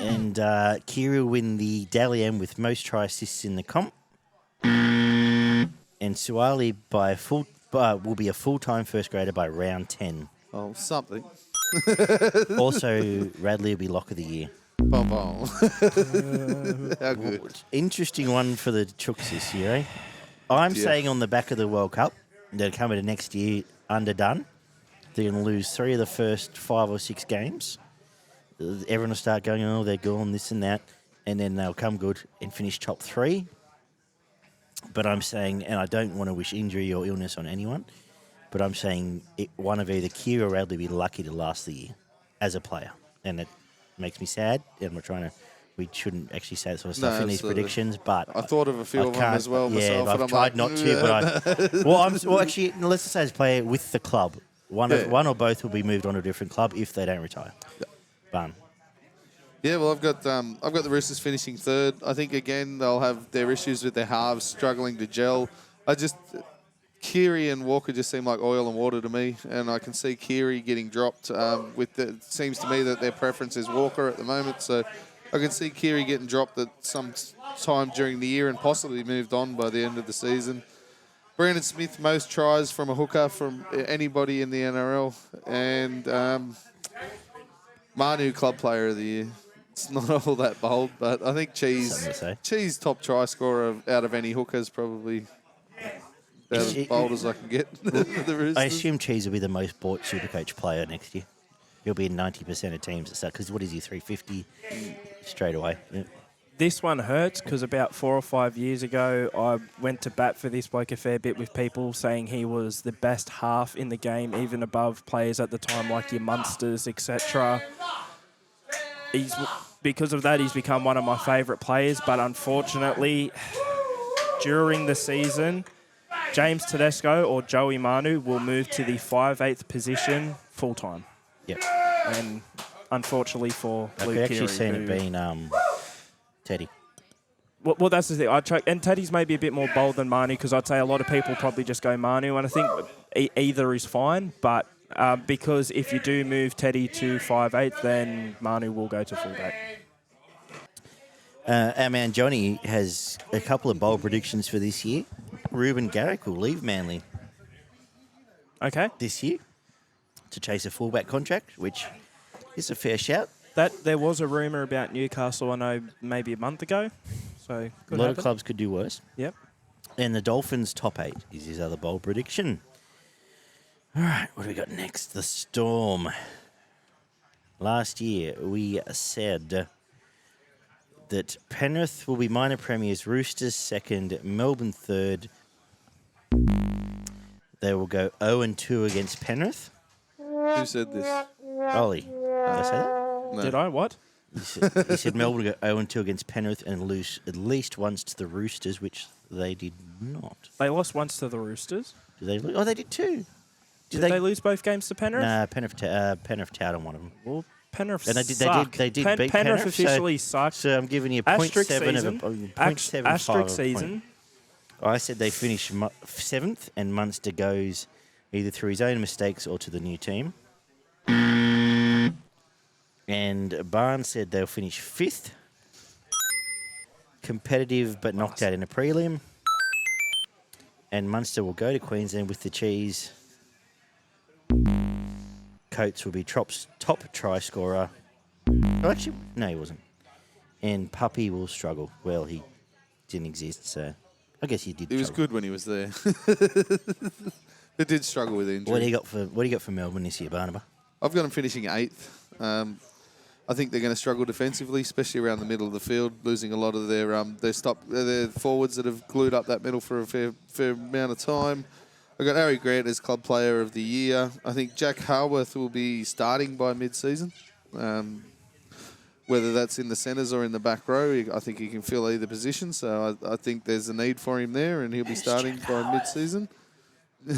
A: And Kiri will win the Dally M with most try assists in the comp. And Suali will be a full-time first grader by round 10.
B: Oh, something.
A: Also, Radley will be lock of the year.
B: Bom, bom. How good.
A: Interesting one for the Chooks this year, eh? I'm
B: Yeah.
A: saying on the back of the World Cup, they're coming to next year underdone. They're going to lose 3 of the first 5 or 6 games. Everyone will start going, oh, they're gone, this and that. And then they'll come good and finish top 3. But I'm saying, and I don't want to wish injury or illness on anyone, but I'm saying one of either Keir or Radley will be lucky to last the year as a player. And it makes me sad. And we shouldn't actually say that sort of stuff
B: No,
A: in these
B: absolutely.
A: predictions, but
B: I thought of a few of them as well
A: yeah,
B: myself.
A: I've
B: and I'm
A: tried
B: like,
A: not to, but well, actually, let's just say as a player with the club. One or both will be moved on to a different club if they don't retire. Bun.
B: Yeah, well, I've got the Roosters finishing third. I think again they'll have their issues with their halves struggling to gel. Keary and Walker just seem like oil and water to me, and I can see Keary getting dropped. It seems to me that their preference is Walker at the moment, so I can see Keary getting dropped at some time during the year and possibly moved on by the end of the season. Brandon Smith, most tries from a hooker from anybody in the NRL, and Manu, Club Player of the Year. It's not all that bold, but I think Cheese top try scorer out of any hookers, probably about as bold as I can get. The Roosters.
A: I assume Cheese will be the most bought Supercoach player next year. He'll be in 90% of teams at start, because what is he, 350 straight away? Yeah.
C: This one hurts because about 4 or 5 years ago, I went to bat for this bloke a fair bit with people saying he was the best half in the game, even above players at the time like your Munsters, etc. Because of that, he's become one of my favourite players. But unfortunately, during the season, James Tedesco or Joey Manu will move to the 5/8 position full-time.
A: Yep.
C: And unfortunately for
A: I
C: Luke
A: could actually
C: Keary,
A: seen it being Teddy.
C: Well, that's the thing. And Teddy's maybe a bit more bold than Manu because I'd say a lot of people probably just go Manu, and I think either is fine. But because if you do move Teddy to 5/8, then Manu will go to fullback.
A: Our man Johnny has a couple of bold predictions for this year. Ruben Garrick will leave Manly
C: Okay.
A: this year to chase a fullback contract, which is a fair shout.
C: There was a rumour about Newcastle, I know, maybe a month ago. So
A: A lot of clubs could do worse.
C: Yep.
A: And the Dolphins top 8 is his other bold prediction. All right, what do we got next? The Storm. Last year, we said that Penrith will be minor premiers, Roosters second, Melbourne third. They will go 0-2 against Penrith.
B: Who said this?
A: Ollie, did I say that?
B: No.
C: Did I? What?
A: He said Melbourne will go 0-2 against Penrith and lose at least once to the Roosters, which They did not.
C: They lost once to the Roosters.
A: Did they lose? Oh, they did too.
C: Did they lose both games to Penrith?
A: No, Penrith towered on one of them.
C: Well, Penrith
A: And
C: suck.
A: they did beat
C: Penrith
A: Penrith,
C: officially sucked.
A: So I'm giving you
C: Asterisk
A: 0.7
C: season.
A: of a 0.75
C: Asterisk season.
A: I said they finish 7th, and Munster goes either through his own mistakes or to the new team. And Barnes said they'll finish 5th. Competitive, but knocked out in a prelim. And Munster will go to Queensland with the cheese. Coates will be top try scorer. Oh, actually, no, he wasn't. And Puppy will struggle. Well, he didn't exist, so I guess he did.
B: He was good when he was there. They did struggle with injury.
A: What do you got for Melbourne this year, Barnaba?
B: I've got them finishing 8th. I think they're going to struggle defensively, especially around the middle of the field, losing a lot of their forwards that have glued up that middle for a fair amount of time. I've got Harry Grant as club player of the year. I think Jack Harworth will be starting by mid-season. Whether that's in the centres or in the back row, I think he can fill either position. So I think there's a need for him there, and he'll be starting by mid-season.
C: He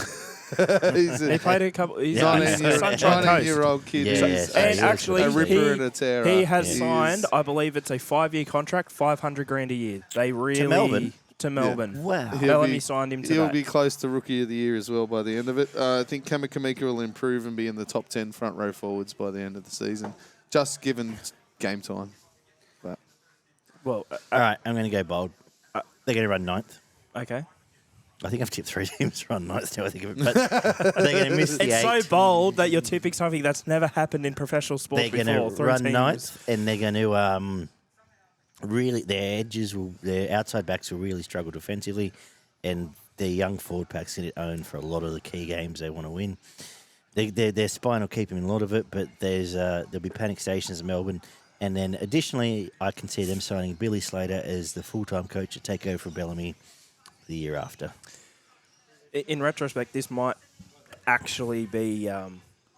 C: played a couple. He's
A: Yeah,
C: a Sunshine Coast.
B: 19-year-old kid.
A: Yeah,
B: He's
A: yeah,
C: And
A: so
C: actually,
B: a ripper and a terror.
C: he has
B: He
C: signed,
B: is.
C: I believe it's a 5-year contract, $500,000 a year. They really
A: Melbourne?
C: To Melbourne.
A: Wow.
C: Bellamy signed him to
B: He'll
C: that.
B: be close to Rookie of the Year as well by the end of it. I think Kamakamika will improve and be in the top 10 front row forwards by the end of the season, just given game time. But
C: Well,
A: All right, I'm going to go bold. They're going to run 9th.
C: okay.
A: I think I've tipped 3 teams to run 9th now, I think of it. But they're going to miss the
C: It's
A: 8th.
C: so bold that you're tipping something that's never happened in professional sports
A: They're
C: before.
A: going to
C: 3
A: run
C: teams.
A: 9th, and they're going to really, their outside backs will really struggle defensively, and their young forward pack's going to own for a lot of the key games they want to win. Their spine will keep them in a lot of it, but there'll be panic stations in Melbourne. And then additionally, I can see them signing Billy Slater as the full-time coach to take over for Bellamy the year after.
C: In retrospect, this might actually be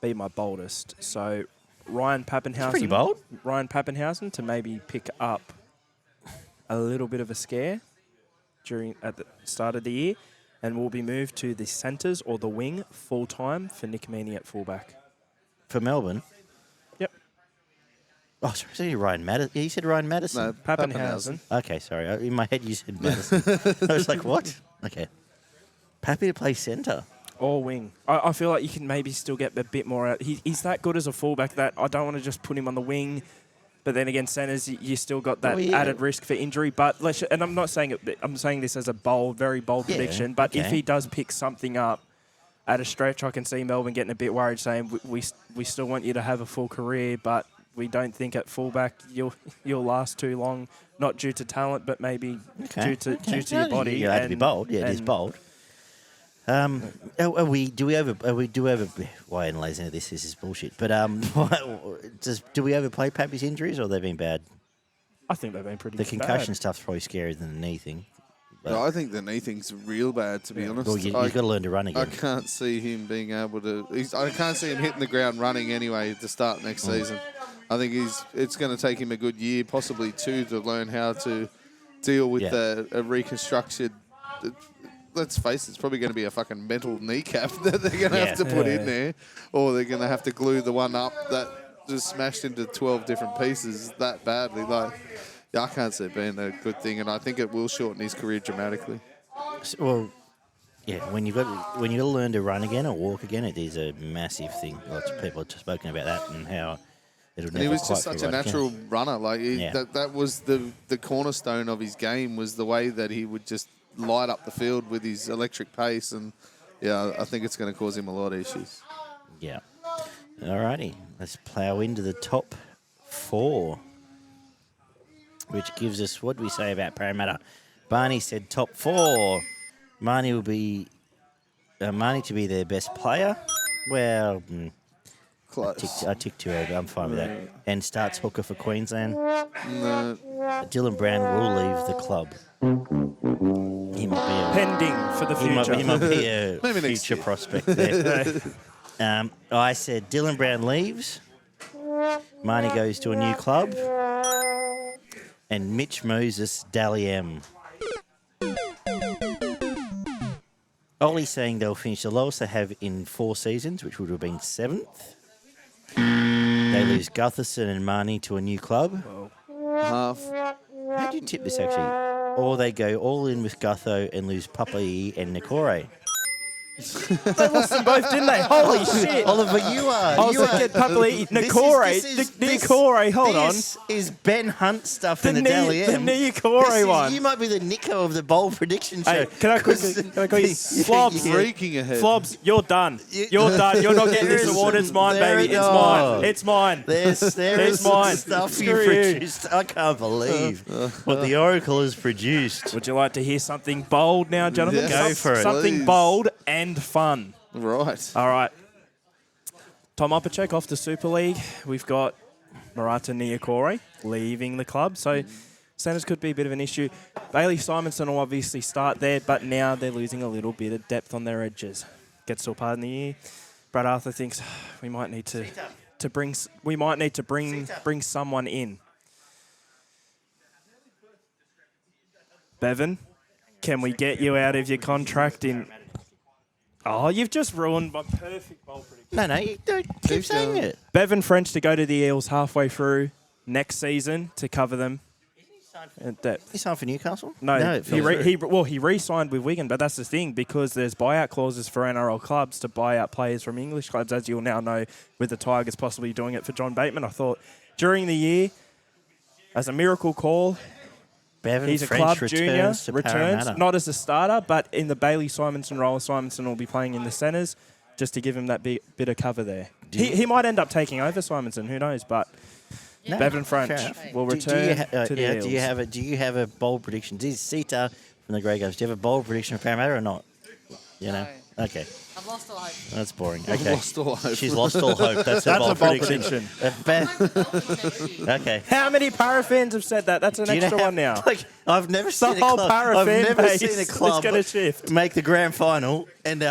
C: my boldest. So Ryan Pappenhausen.
A: Pretty bold.
C: Ryan Pappenhausen to maybe pick up a little bit of a scare at the start of the year, and will be moved to the centres or the wing full time for Nick Meaney at fullback.
A: For Melbourne?
C: Yep.
A: Oh, sorry, I said Ryan Madison. Yeah, you said Ryan Madison.
B: no,
C: Pappenhausen.
A: Okay, sorry. In my head, you said Madison. I was like, what? Okay. Pappy to play centre.
C: Or wing. I feel like you can maybe still get a bit more out. He's that good as a fullback that I don't want to just put him on the wing. But then again, centres, you still got that added risk for injury. But and I'm not saying it. I'm saying this as a very bold prediction. But if he does pick something up at a stretch, I can see Melbourne getting a bit worried, saying we still want you to have a full career, but we don't think at fullback you'll last too long. Not due to talent, but maybe due to your body.
A: You're allowed to be bold. Yeah, it is bold. Do we why and lazy this is bullshit. But do we overplay Pappy's injuries, or they've been bad?
C: I think they've been pretty
A: The
C: bad.
A: concussion stuff's probably scarier than the knee thing.
B: No, I think the knee thing's real bad, to be honest.
A: Well, you've got to learn to run
B: I
A: again.
B: can't see him being able to. I can't see him hitting the ground running anyway to start next season. I think it's going to take him a good year, possibly 2, to learn how to deal with a reconstructed. Let's face it, it's probably going to be a fucking mental kneecap that they're going to have to put in there, or they're going to have to glue the one up that just smashed into 12 different pieces that badly. Like, I can't see it being a good thing, and I think it will shorten his career dramatically.
A: Well, yeah, when you learn to run again or walk again, it is a massive thing. Lots of people have spoken about that and how it'll never.
B: And he was
A: quite
B: just such
A: feel
B: a
A: right
B: natural
A: again.
B: runner. Like that was the cornerstone of his game, was the way that he would just light up the field with his electric pace, and I think it's going to cause him a lot of issues.
A: Yeah. Alrighty, let's plough into the top 4, which gives us, what do we say about Parramatta? Barney said top 4. Marnie will be Marnie to be their best player. Well,
B: Close.
A: I ticked 2 over. I'm fine with that. And starts hooker for Queensland.
B: No.
A: Dylan Brown will leave the club. He might be a
C: Pending for the future.
A: He might be a
B: Maybe next
A: future
B: year.
A: prospect there. I said Dylan Brown leaves. Marnie goes to a new club. And Mitch Moses, Dally M. Oli's saying they'll finish the lowest they have in 4 seasons, which would have been 7th. They lose Gutherson and Marnie to a new club.
B: Half.
A: How do you tip this, actually? Or they go all in with Gutho and lose Papai and Nikore.
C: They lost them both, didn't they? Holy shit.
A: Oliver, you are.
C: I was thinking Papai, Nikore, hold on.
A: This is Ben Hunt stuff
C: The
A: in the Daily M.
C: Nikore one.
A: You might be the Nico of the bold prediction show.
C: Hey, can I quickly Flobs,
B: Freaking ahead.
C: Flobs, you're done. You're done. You're not getting this award. It's mine, baby. It's mine. It's mine.
A: There is
C: mine.
A: stuff you
C: Screw you.
A: produced. I can't believe what the Oracle has produced.
C: Would you like to hear something bold now, gentlemen?
B: Yes,
A: Go for it.
C: Something
B: please.
C: bold and fun.
B: Right.
C: All right. Tom Opacek off to Super League. We've got Marata Niokore leaving the club. So centres could be a bit of an issue. Bailey Simonson will obviously start there, but now they're losing a little bit of depth on their edges. Gets to a part in the year. Brad Arthur thinks we might need to bring someone in. Bevan, can we get you out of your contract in? Oh, you've just ruined my perfect bowl prediction.
A: No, you don't keep saying it.
C: Bevan French to go to the Eels halfway through next season to cover them. At depth.
A: He signed for Newcastle?
C: No,
A: it
C: he
A: fell through.
C: re-signed with Wigan, but that's the thing, because there's buyout clauses for NRL clubs to buy out players from English clubs, as you'll now know, with the Tigers possibly doing it for John Bateman. I thought during the year, as a miracle call,
A: Bevan
C: he's a
A: French
C: club junior,
A: returns to Parramatta.
C: not as a starter, but in the Bailey Simonson role. Simonson will be playing in the centres just to give him that bit of cover there. He might end up taking over Simonson, who knows, but
A: No,
C: Bevan
A: fair
C: French
A: enough.
C: will
A: Do
C: return
A: you
C: to the Eels.
A: Do you have a bold prediction? This is Sita from the Grey Gums. Do you have a bold prediction for Parramatta or not? You know? Okay.
D: I've lost all hope.
A: That's boring. Okay.
B: Lost all hope.
A: She's lost all hope. That's a bold prediction. Okay.
C: How many Para fans have said that? That's an
A: Do you know
C: extra
A: how-
C: one now.
A: Like, I've never seen a
C: whole
A: club.
C: Para
A: I've
C: fan
A: never
C: base
A: seen a
C: is
A: club
C: gonna shift.
A: make the grand final, and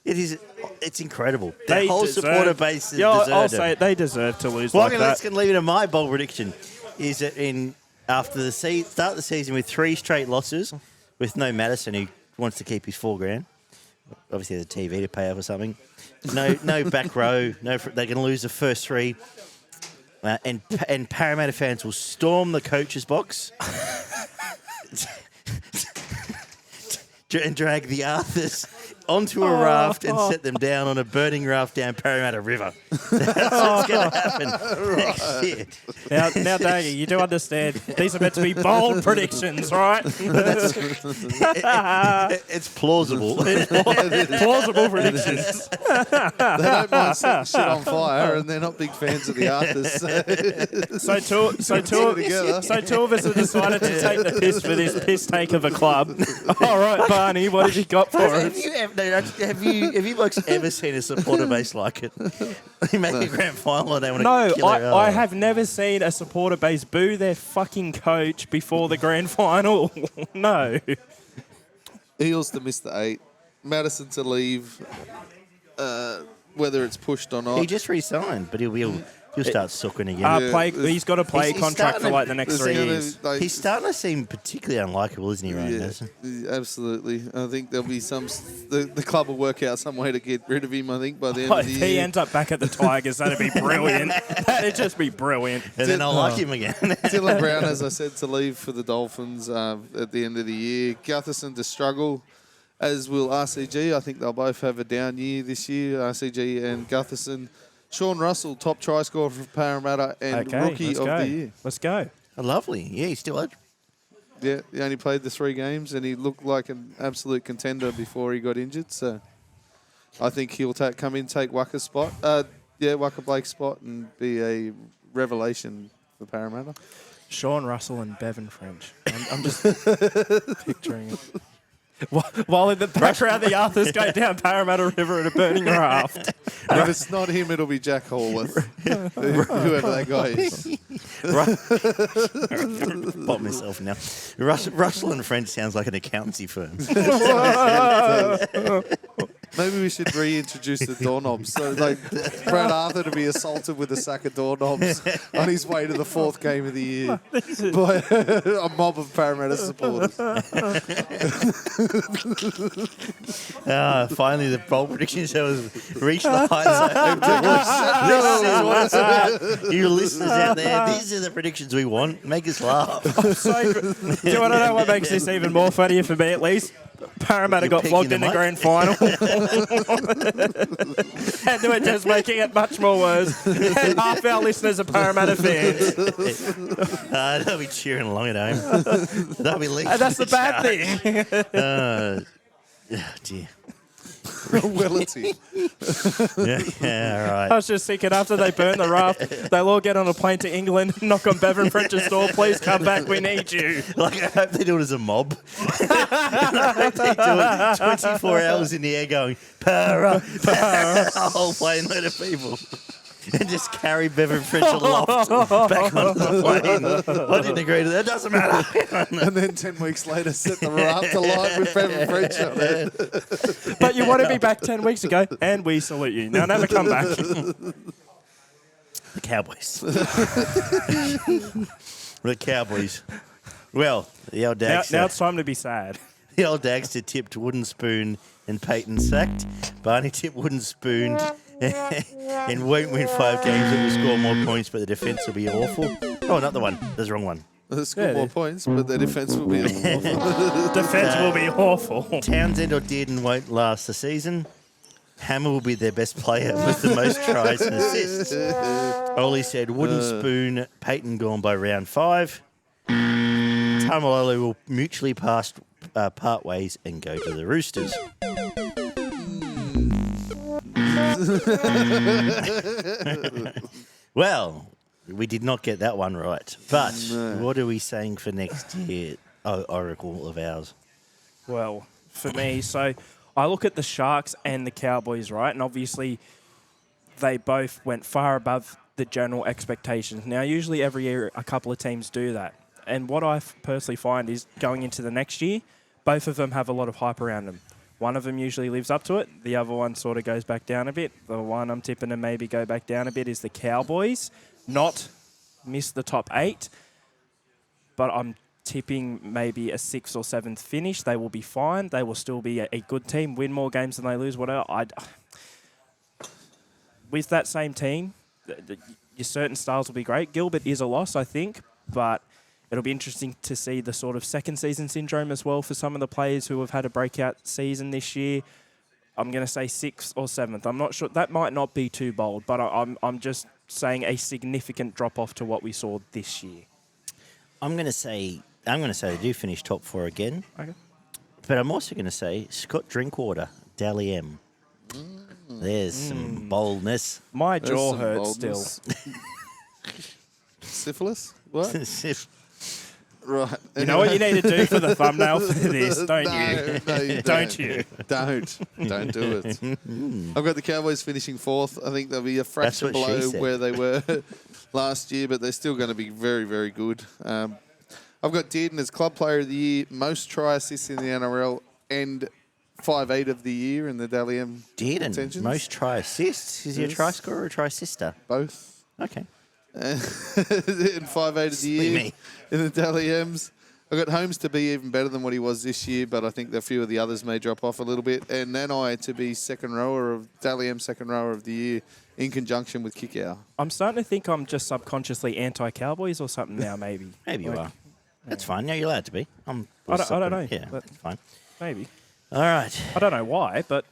A: it's incredible. Their whole supporter base is
C: I'll
A: deserted.
C: say it, they deserve to lose
A: Well,
C: like
A: let's
C: that.
A: leave it to my bold prediction. Is that after the start of the season with 3 straight losses, with no Madison who wants to keep his $4,000, obviously there's a TV to pay off or something. No back row. They're going to lose the first 3, and Parramatta fans will storm the coach's box and drag the Arthurs onto a raft and set them down on a burning raft down Parramatta River. That's what's going to happen next year.
C: Now, Daggy, you do understand these are meant to be bold predictions, right?
A: It's plausible.
C: Plausible predictions.
B: They don't mind setting shit on fire, and they're not big fans of the Arthurs.
C: So two of us have decided to take the piss for this piss take of a club. All right, Barney, what have you got for us?
A: Have you blokes ever seen a supporter base like it? They make a grand final and they want to
C: No,
A: kill it.
C: I have never seen a supporter base boo their fucking coach before the grand final. No.
B: Eels to miss the 8. Madison to leave, whether it's pushed or not.
A: He just re-signed, but he'll start sucking again.
C: He's got to play
A: He's
C: contract for
A: starting
C: like the next 3 years.
A: He's starting to seem particularly unlikable, isn't he, Ryan Madison?
B: Yeah, absolutely. I think there'll be the club will work out some way to get rid of him, I think, by the end of the
C: If
B: year.
C: he ends up back at the Tigers, that'd be brilliant. That'd just be brilliant.
A: And then I'll like him again.
B: Dylan Brown, as I said, to leave for the Dolphins at the end of the year. Gutherson to struggle, as will RCG. I think they'll both have a down year this year, RCG and Gutherson. Sean Russell, top try scorer for Parramatta and rookie of the year.
C: Let's go.
A: Lovely. Yeah, he's still eligible.
B: Yeah, he only played the 3 games and he looked like an absolute contender before he got injured. So I think he'll come in, take Waka's spot. Waka Blake's spot and be a revelation for Parramatta.
C: Sean Russell and Bevan French. I'm just picturing it. While in the background, the Arthurs go down Parramatta River in a burning raft.
B: If it's not him, it'll be Jack Hallworth, whoever that guy is.
A: Bought myself now. Russell and French sounds like an accountancy firm.
B: Maybe we should reintroduce the doorknobs. So, like, Brad Arthur to be assaulted with a sack of doorknobs on his way to the 4th game of the year by a mob of Parramatta supporters.
A: Finally, the bold prediction show has reached the heights I hoped it was. This is what it's about. You listeners out there, these are the predictions we want. Make us laugh.
C: So, do you want to know what makes this even more funnier for me, at least? Parramatta
A: You're
C: got
A: picking
C: flogged in
A: them
C: the
A: up.
C: grand final. And we're just making it much more worse. And half our listeners are Parramatta fans.
A: They'll be cheering along at home. They'll be leading.
C: And that's the bad
A: charge.
C: thing.
A: Oh, dear.
B: Willity.
A: Yeah, all
C: I
A: right.
C: was just thinking, after they burn the raft, they'll all get on a plane to England, knock on Bevan French's door, please come back, we need you.
A: Like, I hope they do it as a mob. I hope they do it 24 hours in the air going, para, para, a whole plane load of people. And just carry Bevan French aloft back onto the plane. I didn't agree to that. Doesn't matter.
B: And then 10 weeks later, set the raft alight with Bevan French on it.
C: But you wanted me back 10 weeks ago, and we salute you. Now never come back.
A: The Cowboys. The Cowboys. Well, the old
C: Now
A: Dagster,
C: it's time to be sad.
A: the old Dagster tipped Wooden Spoon and Peyton sacked. Barney tipped Wooden Spoon and won't win 5 games. It will score more points, but the defence will be awful. Oh, not the one. That's the wrong one.
B: They'll score
C: Yeah,
B: more
C: it is.
B: points, but their defence will be awful.
C: Defence will be awful.
A: Townsend or Dearden won't last the season. Hammer will be their best player with the most tries and assists. Oli said Wooden Spoon, Peyton gone by round 5. Tamalolo will mutually part ways and go to the Roosters. Well, we did not get that one right. But what are we saying for next year, Oracle of ours?
C: Well, for me, so I look at the Sharks and the Cowboys, right? And obviously they both went far above the general expectations. Now, usually every year a couple of teams do that. And what I personally find is going into the next year, both of them have a lot of hype around them. One of them usually lives up to it. The other one sort of goes back down a bit. The one I'm tipping to maybe go back down a bit is the Cowboys. Not miss the top 8, but I'm tipping maybe a 6th or 7th finish. They will be fine. They will still be a good team, win more games than they lose, whatever. With that same team, your certain styles will be great. Gilbert is a loss, I think, but it'll be interesting to see the sort of second season syndrome as well for some of the players who have had a breakout season this year. I'm going to say 6th or 7th. I'm not sure. That might not be too bold, but I'm just saying a significant drop-off to what we saw this year.
A: I'm going to say they do finish top 4 again.
C: Okay.
A: But I'm also going to say Scott Drinkwater, Dally M. There's some boldness.
C: My
B: There's
C: jaw
B: some
C: hurts still.
B: boldness. Syphilis? What?
A: If
B: Right.
C: You know what you need to do for the thumbnail for this, don't
B: No,
C: you?
B: no, you
C: Don't you?
B: Don't do it. I've got the Cowboys finishing 4th. I think they'll be a fraction
A: That's what she
B: below
A: said.
B: where they were last year, but they're still going to be very, very good. I've got Dearden as Club Player of the Year, most try assists in the NRL, and 5'8" of the year in the Dally M
A: Dearden,
B: contentions.
A: most try assists. Is he a
B: Yes.
A: try scorer or a try assister?
B: Both.
A: Okay.
B: And 5'8" of the
A: Silly
B: year
A: me.
B: in the Dally M's. I've got Holmes to be even better than what he was this year, but I think a few of the others may drop off a little bit. And Nanai to be Dally M second rower of the year in conjunction with Kickout.
C: I'm starting to think I'm just subconsciously anti-Cowboys or something now, maybe.
A: Maybe you
C: Like,
A: are. That's fine. No, you're allowed to be.
C: I don't know,
A: Yeah,
C: but-
A: that's fine.
C: Maybe.
A: All right.
C: I don't know why, but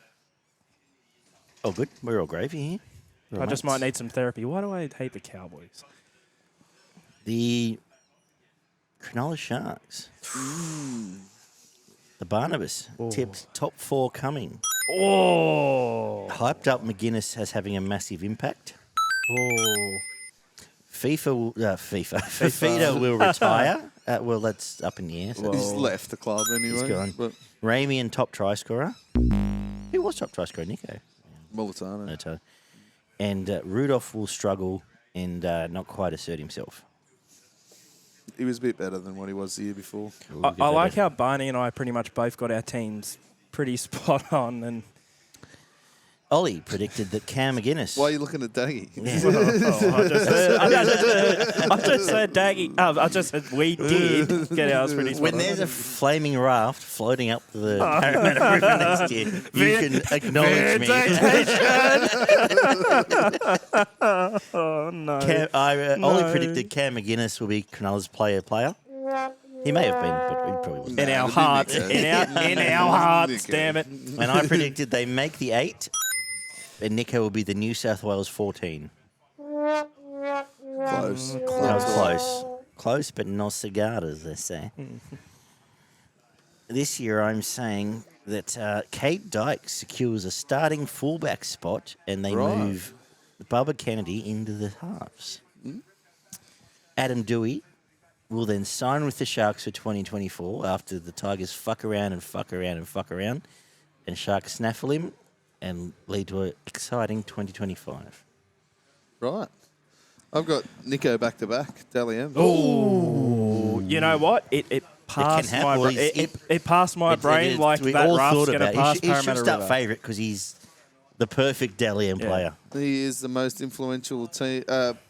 A: Oh, good. We're all gravy here. We're
C: I
A: all
C: just
A: mates.
C: might need some therapy. Why do I hate the Cowboys?
A: The Cronulla Sharks. The Barnabas tipped top 4 coming.
C: Oh.
A: Hyped up McGuinness as having a massive impact.
C: Oh.
A: Fafita will retire. Well, that's up in the air. So
B: He's left the club anyway.
A: he's gone.
B: But
A: Ramian, top try scorer. Who was top try scorer? Nico.
B: Mulatano.
A: No, Tyler. And Rudolph will struggle and not quite assert himself.
B: He was a bit better than what he was the year before.
C: I like how Barney and I pretty much both got our teams pretty spot on, and
A: Ollie predicted that Cam McGuinness.
B: Why are you looking at Daggy?
C: I just said Daggy. I just said we did get ours pretty spot
A: When
C: on.
A: there's a flaming raft floating up the Parramatta River next year, you can acknowledge me.
C: Oh, no.
A: Ollie predicted Cam McGuinness will be Cronulla's player. He may have been, but he probably wasn't.
C: In our hearts. In our hearts, damn it.
A: And I predicted they make the 8, and Nico will be the New South Wales 14.
B: Close.
A: That was close. Close, but no cigar, as they say. This year, I'm saying that Kate Dyke secures a starting fullback spot, and they move Bubba Kennedy into the halves. Adam Dewey will then sign with the Sharks for 2024 after the Tigers fuck around, and Sharks snaffle him and lead to an exciting 2025.
B: Right. I've got Nico back-to-back, Dally M.
C: Oh, you know what? It passed my brain. It passed my brain like
A: we
C: that
A: all
C: raft's
A: thought
C: going to
A: about
C: pass
A: it. He should
C: Parramatta
A: start
C: River.
A: favourite because he's the perfect Dally M player.
B: He is the most influential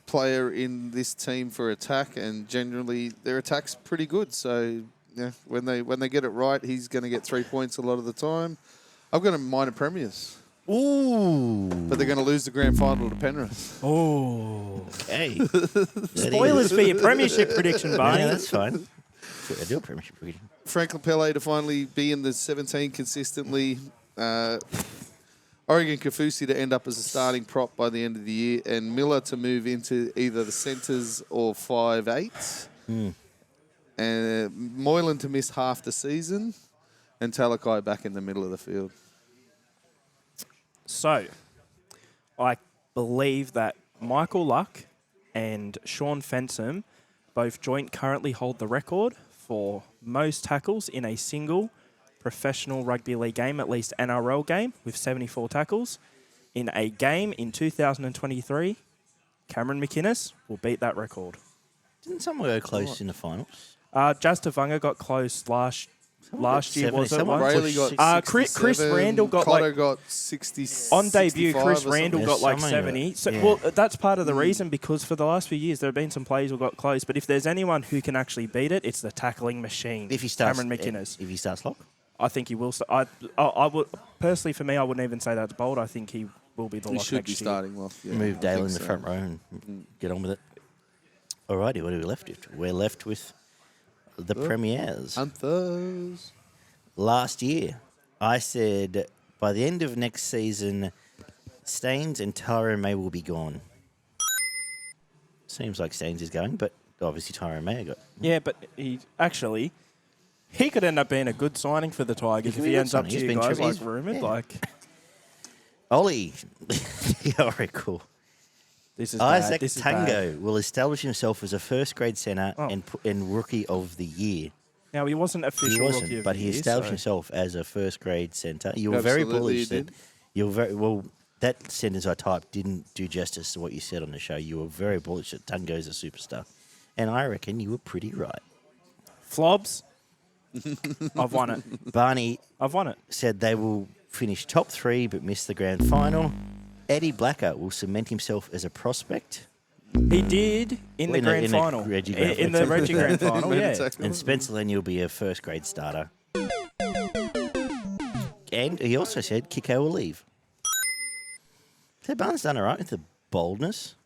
B: player in this team for attack, and generally their attack's pretty good. So yeah, when they get it right, he's going to get 3 points a lot of the time. I've got him minor premiers,
A: Ooh.
B: but they're going to lose the grand final to Penrith.
C: Oh.
A: Okay.
C: Spoilers for your premiership prediction, Barney.
A: Yeah, that's fine. I do a premiership prediction.
B: Franklin Pele to finally be in the 17 consistently. Oregon Kafusi to end up as a starting prop by the end of the year, and Miller to move into either the centres or 5'8". And Moylan to miss half the season, and Talakai back in the middle of the field.
C: So, I believe that Michael Luck and Sean Fensom both joint currently hold the record for most tackles in a single professional rugby league game, at least NRL game, with 74 tackles. In a game in 2023, Cameron McInnes will beat that record.
A: Didn't someone go close in the finals?
C: Jaz Tavanga got close last year, was it?
A: Someone
B: Rayleigh
A: pushed
B: got
C: 67. Chris Randall got
B: Cotter
C: like...
B: got 60.
C: On debut,
B: 65
C: Chris
B: or
C: Randall
B: something.
C: got like
A: something
C: 70. So,
A: yeah.
C: well, that's part of the reason, because for the last few years there have been some players who got close. But if there's anyone who can actually beat it, it's the tackling machine.
A: If he starts,
C: Cameron McInnes.
A: If he starts lock?
C: I think he will. I would personally, for me, I wouldn't even say that's bold. I think he will be the
B: He
C: lock
B: should
C: next
B: be
C: year.
B: starting off. Yeah,
A: Move
B: I
A: Dale
B: think
A: in the
B: so.
A: front row and get on with it. Alrighty, what are we left with? We're left with the Premiers.
B: Panthers.
A: Last year, I said by the end of next season, Staines and Tyrone May will be gone. Seems like Staines is going, but obviously Tyrone May got.
C: Yeah, but he could end up being a good signing for the Tigers
A: He
C: if
A: could be
C: he
A: a
C: ends
A: good
C: up to
A: signing.
C: you
A: He's
C: guys,
A: been
C: like
A: tri-
C: rumoured.
A: yeah.
C: Like,
A: Ollie, the Oracle.
C: this is
A: Isaac
C: bad. This is bad.
A: Tango will establish himself as a first-grade centre
C: Oh.
A: and Rookie of the Year.
C: Now, he wasn't official
A: He
C: rookie
A: wasn't,
C: of
A: but
C: the
A: he
C: year,
A: established
C: so-
A: himself as a first-grade centre. You were very
B: Absolutely,
A: bullish.
B: he did.
A: You were very well. That sentence I typed didn't do justice to what you said on the show. You were very bullish that Tango's a superstar, and I reckon you were pretty right.
C: Flobs, I've won it.
A: Barney
C: I've won it.
A: said they will finish top 3 but miss the grand final. Eddie Blacker will cement himself as a prospect.
C: He did in the grand final.
A: Reggie grand
C: In the
A: final.
C: Reggie grand final, yeah.
A: And Spencer Lenny will be a first-grade starter. And he also said Kiko will leave. So Barnes done all right with the boldness.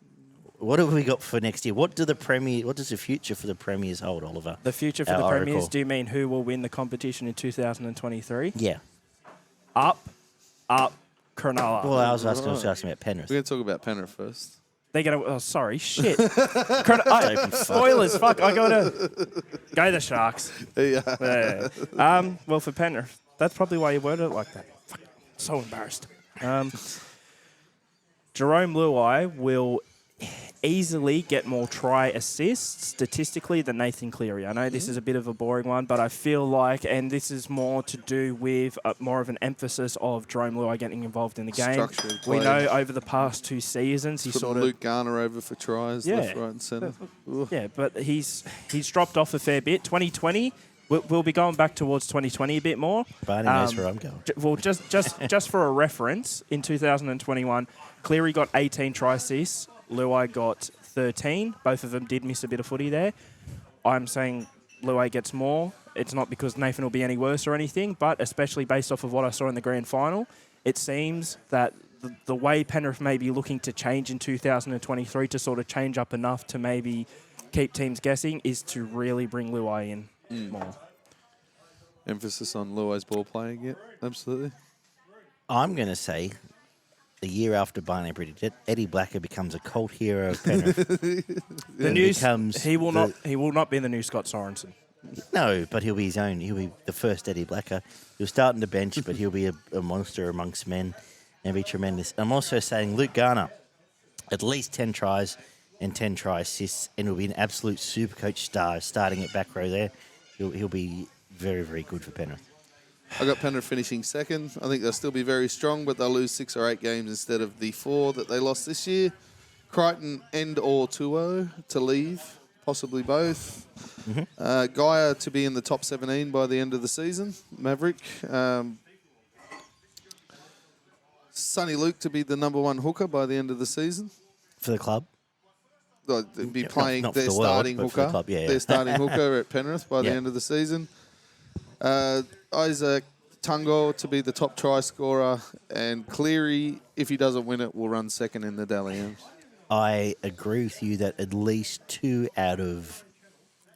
A: What have we got for next year? What does the future for the Premiers hold, Oliver?
C: The future for
A: Our
C: the Premiers,
A: Oracle.
C: do you mean who will win the competition in 2023?
A: Yeah.
C: Up, Cronulla.
A: Well, I was asking about Penrith.
B: We're going to talk about Penrith first.
C: They're going to... Oh, sorry. Shit.
A: Open fuck.
C: Spoilers. Fuck. I got to... Go the Sharks.
B: Yeah.
C: Yeah. Well, for Penrith, that's probably why you worded it like that. Fuck. So embarrassed. Jerome Luai will easily get more try assists statistically than Nathan Cleary. I know this is a bit of a boring one, but I feel like, and this is more to do with more of an emphasis of Jerome Luai getting involved in the game.
B: Structured
C: We
B: play.
C: know over the past 2 seasons, he
B: Putting
C: sort of...
B: Luke Garner over for tries, left, right, and centre.
C: Yeah, but he's dropped off a fair bit. 2020 we'll be going back towards 2020 a bit more.
A: Barney knows where I'm going.
C: Well, just for a reference, in 2021, Cleary got 18 try assists. Luai got 13. Both of them did miss a bit of footy there. I'm saying Luai gets more. It's not because Nathan will be any worse or anything, but especially based off of what I saw in the grand final, it seems that the way Penrith may be looking to change in 2023 to sort of change up enough to maybe keep teams guessing is to really bring Luai in more.
B: Emphasis on Luai's ball playing, yeah, absolutely.
A: I'm going to say the year after Barney predicted, Eddie Blacker becomes a cult hero of Penrith.
C: He will not be the new Scott Sorensen.
A: No, but he'll be his own. He'll be the first Eddie Blacker. He'll start on the bench, but he'll be a monster amongst men and be tremendous. I'm also saying Luke Garner, at least 10 tries and 10 try assists, and he'll be an absolute super coach star starting at back row there. He'll be very, very good for Penrith.
B: I got Penrith finishing second. I think they'll still be very strong, but they'll lose 6 or 8 games instead of the 4 that they lost this year. Crichton and or Tuo to leave, possibly both.
A: Mm-hmm.
B: Gaia to be in the top 17 by the end of the season, Maverick. Sonny Luke to be the number 1 hooker by the end of the season.
A: For the club?
B: They'd be playing
A: not
B: their
A: for the world,
B: starting
A: but for the
B: hooker.
A: club, yeah.
B: Their starting hooker at Penrith by the
A: Yeah.
B: end of the season. Isaac Tungo to be the top try scorer, and Cleary, if he doesn't win it, will run second in the Dally M's.
A: I agree with you that at least 2 out of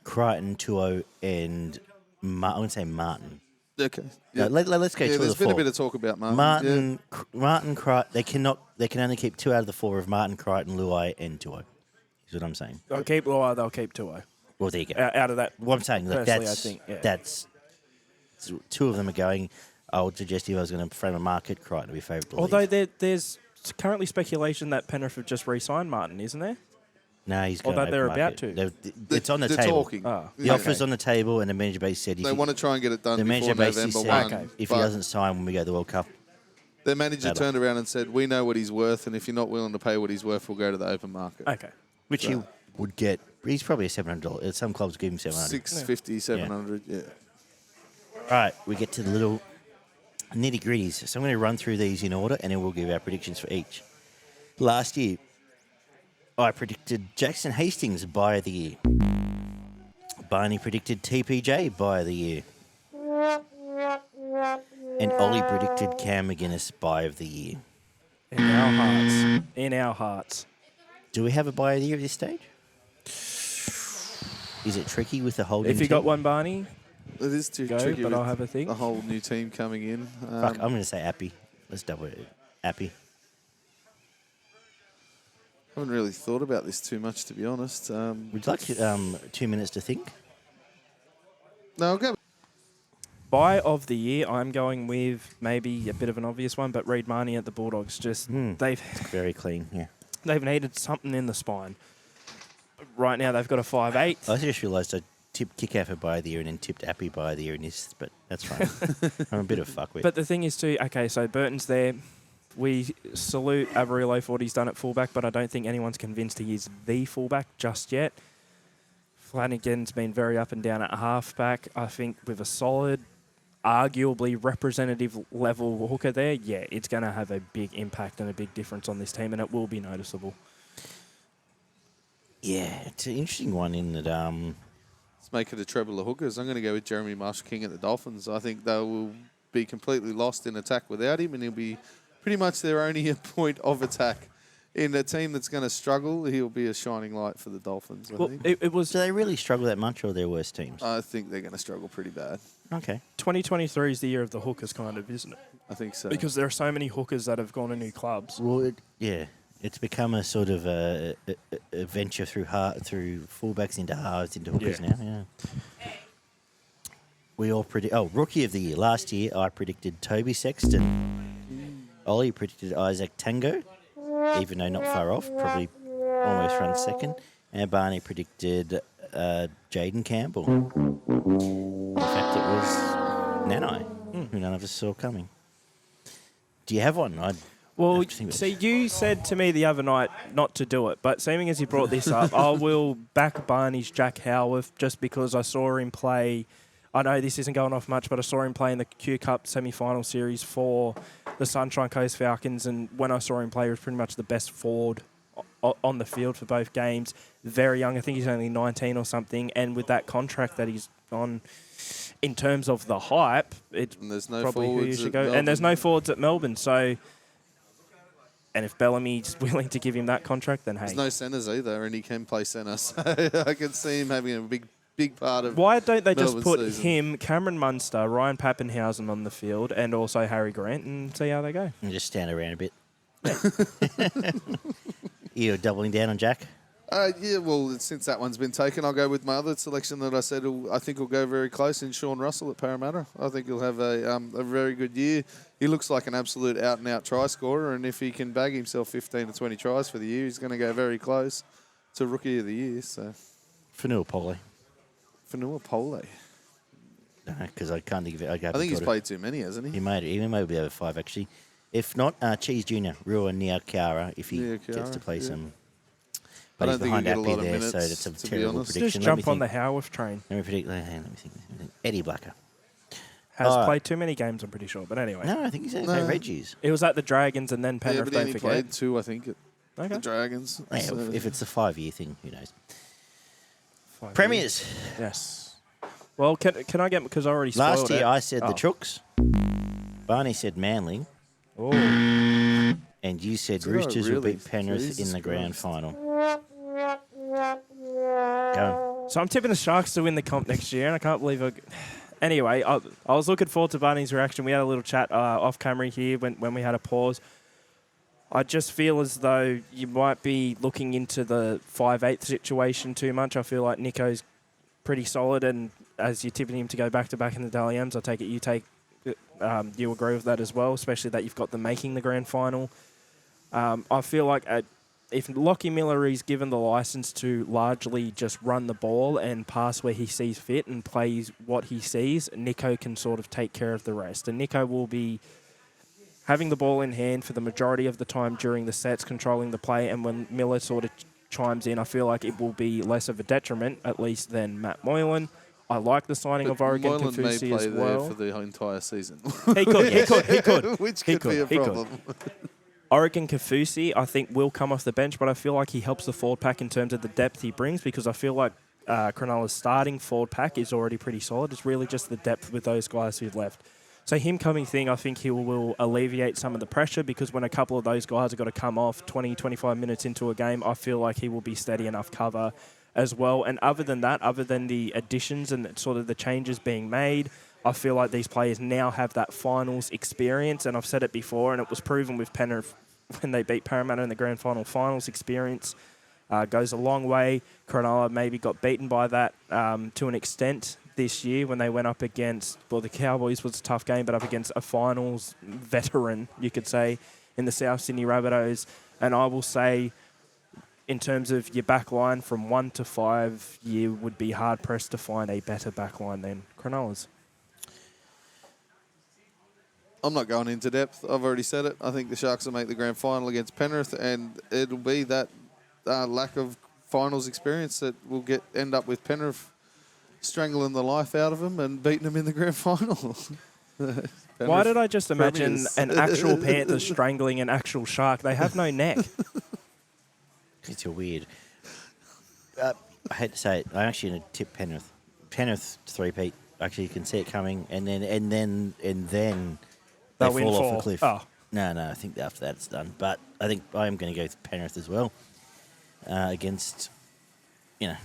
A: Crichton, Tuo, and I would say Martin.
B: Okay.
A: No, let's go 2 of the 4.
B: There's been a bit of talk about Martin.
A: Martin, Crichton. They can only keep 2 out of the 4 of Martin, Crichton, Luai, and Tuo. Is what I'm saying.
C: They'll keep Luai, they'll keep Tuo.
A: Well, there you go.
C: Out of that.
A: What I'm saying, look,
C: personally,
A: that's
C: I think, yeah.
A: that's 2 of them are going. I would suggest if I was going to frame a market, Crichton would be favourite.
C: Although there's currently speculation that Penrith have just re-signed Martin, isn't there?
A: No, he's going.
C: Although they're
A: about
C: to.
A: It's on the
B: they're
A: table.
B: talking.
C: Oh.
A: The offer's on the table, and the manager base said
B: They want to try and get it done
A: the
B: before
A: manager base
B: November
A: said
B: 1.
C: Okay.
A: if he doesn't sign when we go to the World Cup.
B: Their manager
A: Better.
B: turned around and said, we know what he's worth, and if you're not willing to pay what he's worth, we'll go to the open market.
C: Okay.
A: Which he would get. He's probably a $700. Some clubs give him $700.
B: 650, 700, yeah.
A: All right, we get to the little nitty gritties. So I'm going to run through these in order, and then we'll give our predictions for each. Last year, I predicted Jackson Hastings Buy of the Year. Barney predicted TPJ Buy of the Year. And Ollie predicted Cam McGuinness Buy of the Year.
C: In our hearts. In our hearts.
A: Do we have a Buy of the Year at this stage? Is it tricky with the holding
C: If you got one, Barney,
B: It is too
C: go,
B: tricky
C: but
B: with
C: I'll have a think.
B: a whole new team coming in.
A: Fuck, I'm going to say Appy. Let's double it. Appy.
B: I haven't really thought about this too much, to be honest.
A: Would you like 2 minutes to think?
B: No, I'll go.
C: Buy of the year, I'm going with maybe a bit of an obvious one, but Reid Marnie at the Bulldogs. Just they've
A: Very clean, yeah.
C: they've needed something in the spine. Right now they've got a 5'8".
A: I just realised I tipped Kick-Out for Buy of the Year and then tipped Appy Buy of the Year in this, but that's fine. I'm a bit of a fuckwit.
C: But the thing is too, okay, so Burton's there. We salute Averillo for what he's done at fullback, but I don't think anyone's convinced he is the fullback just yet. Flanagan's been very up and down at halfback. I think with a solid, arguably representative level hooker there, yeah, it's going to have a big impact and a big difference on this team, and it will be noticeable.
A: Yeah, it's an interesting one in that...
B: Let's make it a treble of hookers. I'm going to go with Jeremy Marshall-King at the Dolphins. I think they will be completely lost in attack without him, and he'll be pretty much their only point of attack. In a team that's going to struggle, he'll be a shining light for the Dolphins, I think.
C: It was
A: Do they really struggle that much, or are they worse teams?
B: I think they're going to struggle pretty bad.
A: Okay.
C: 2023 is the year of the hookers, kind of, isn't it?
B: I think so.
C: Because there are so many hookers that have gone to new clubs.
A: Well, it's become a sort of a venture through fullbacks into halves into hookers now. Yeah. We all predict. Oh, Rookie of the Year. Last year, I predicted Toby Sexton. Ollie predicted Isaac Tango, even though not far off, probably almost run second. And Barney predicted Jaden Campbell. In fact, it was Nanai, who none of us saw coming. Do you have one?
C: Well,
A: have to think about
C: see, you said to me the other night not to do it, but seeming as you brought this up, I will back Barney's Jack Howarth just because I saw him play. I know this isn't going off much, but I saw him play in the Q Cup semi-final series for the Sunshine Coast Falcons, and when I saw him play, he was pretty much the best forward on the field for both games. Very young. I think he's only 19 or something, and with that contract that he's on, in terms of the hype, it's
B: there's no
C: probably who you
B: forwards
C: should
B: at
C: go.
B: Melbourne.
C: And there's no forwards at Melbourne, so... And if Bellamy's willing to give him that contract, then hey.
B: There's no centres either, and he can play centre. So I can see him having a big part of
C: Why don't they just
B: Melbourne's
C: put
B: season.
C: him, Cameron Munster, Ryan Pappenhausen on the field, and also Harry Grant, and see how they go?
A: And just stand around a bit. You're doubling down on Jack?
B: Yeah, well, since that one's been taken, I'll go with my other selection that I said I think will go very close in Sean Russell at Parramatta. I think he'll have a very good year. He looks like an absolute out-and-out try scorer, and if he can bag himself 15 to 20 tries for the year, he's going to go very close to Rookie of the Year. So,
A: Fanua Pole.
B: Fanua Pole.
A: No, because I can't think of it.
B: I think he's played too many, hasn't he?
A: He may be over 5, actually. If not, Cheese Jr., Rua Niakara, if he gets to play some... But
B: I
A: he's
B: don't think
A: behind
B: he'll get a lot of
A: Appy there,
B: minutes,
A: so that's a
B: to be
A: terrible
B: honest.
A: prediction.
C: Just jump on the Howarth train.
A: Let me predict. Let me think. Eddie Blacker.
C: Has played too many games, I'm pretty sure. But anyway.
A: No, I think he's at Reggie's.
C: It was at the Dragons and then Penrith,
B: but
C: don't
B: he
C: forget.
B: played 2, I think, at
C: Okay.
B: the Dragons.
A: Yeah,
B: So-
A: if it's a 5-year thing, who knows?
C: 5
A: Premiers.
C: years. Yes. Well, can I get... Because I already spoiled
A: Last year
C: it.
A: I said the Chooks. Barney said Manly.
C: Oh.
A: And you said
B: Did I
A: Roosters will
B: really?
A: beat Penrith
B: Jesus
A: in the grand
B: Christ.
A: final. Go.
C: So I'm tipping the Sharks to win the comp next year, and I can't believe Anyway, I was looking forward to Barney's reaction. We had a little chat off camera here when we had a pause. I just feel as though you might be looking into the 5/8 situation too much. I feel like Nico's pretty solid, and as you're tipping him to go back-to-back in the Dally M's, I take it you agree with that as well, especially that you've got them making the grand final. I feel like if Lockie Miller is given the license to largely just run the ball and pass where he sees fit and plays what he sees, Nico can sort of take care of the rest. And Nico will be having the ball in hand for the majority of the time during the sets, controlling the play, and when Miller sort of chimes in, I feel like it will be less of a detriment, at least, than Matt Moylan. I like the signing of Oregon
B: Moylan may
C: Kafusi
B: play
C: as well.
B: there for the entire season.
C: He could.
B: Which
C: He
B: could be a
C: he could.
B: problem.
C: Oregon Kafusi, I think, will come off the bench, but I feel like he helps the forward pack in terms of the depth he brings, because I feel like Cronulla's starting forward pack is already pretty solid. It's really just the depth with those guys who've left. So him coming thing, I think he will alleviate some of the pressure, because when a couple of those guys have got to come off 20, 25 minutes into a game, I feel like he will be steady enough cover as well. And other than that, other than the additions and sort of the changes being made, I feel like these players now have that finals experience, and I've said it before, and it was proven with Penrith when they beat Parramatta in the grand final. Finals experience goes a long way. Cronulla maybe got beaten by that to an extent this year when they went up against, well, the Cowboys was a tough game, but up against a finals veteran, you could say, in the South Sydney Rabbitohs. And I will say, in terms of your back line from 1 to 5, you would be hard-pressed to find a better back line than Cronulla's.
B: I'm not going into depth. I've already said it. I think the Sharks will make the grand final against Penrith, and it'll be that lack of finals experience that will end up with Penrith strangling the life out of them and beating them in the grand final.
C: Why did I just imagine
B: Premiers.
C: an actual panther strangling an actual shark? They have no neck.
A: It's weird. I hate to say it. I'm actually going to tip Penrith. Penrith 3-peat. Actually, you can see it coming, and then they
C: They'll
A: fall
C: win
A: off
C: 4.
A: a cliff.
C: Oh.
A: No, I think after that it's done. But I think I am going to go with Penrith as well against,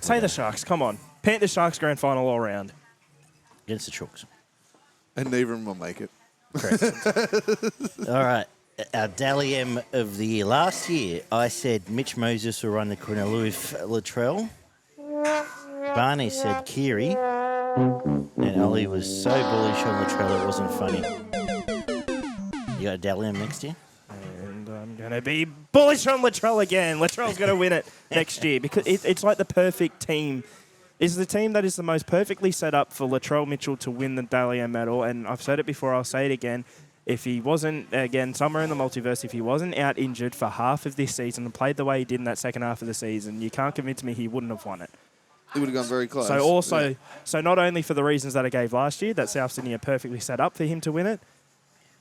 C: Say the Sharks, come on. Panthers Sharks grand final all round.
A: against the Chooks.
B: And neither of them will make it.
A: Correct. All right. Our Dally M of the year. Last year, I said Mitch Moses will run the Cronulla with Latrell. Barney said Keary. And Oli was so bullish on Latrell it wasn't funny. You got a Dally M next year?
C: And I'm going to be bullish on Latrell again. Latrell's going to win it next year, because it's like the perfect team. It's the team that is the most perfectly set up for Latrell Mitchell to win the Dally M medal. And I've said it before, I'll say it again. If he wasn't, again, somewhere in the multiverse, if he wasn't out injured for half of this season and played the way he did in that second half of the season, you can't convince me he wouldn't have won it.
B: It would have gone very close.
C: So not only for the reasons that I gave last year, that South Sydney are perfectly set up for him to win it,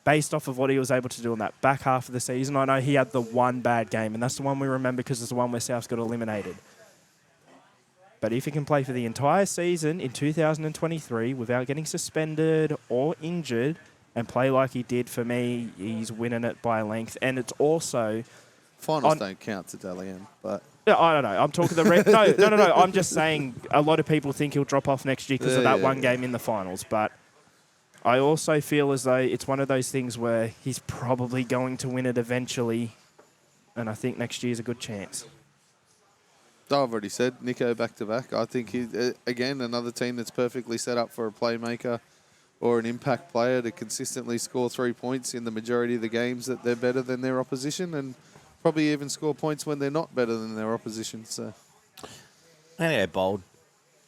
C: based off of what he was able to do in that back half of the season. I know he had the one bad game, and that's the one we remember because it's the one where Souths got eliminated. But if he can play for the entire season in 2023 without getting suspended or injured and play like he did for me, he's winning it by a length. And it's also...
B: Finals don't count to Dally M, but...
C: I don't know. I'm talking the... No. I'm just saying a lot of people think he'll drop off next year because of that one game in the finals. But I also feel as though it's one of those things where he's probably going to win it eventually. And I think next year's a good chance.
B: I've already said Nico back-to-back. I think he, again, another team that's perfectly set up for a playmaker or an impact player to consistently score 3 points in the majority of the games that they're better than their opposition, and probably even score points when they're not better than their opposition. So,
A: I'm going to go bold.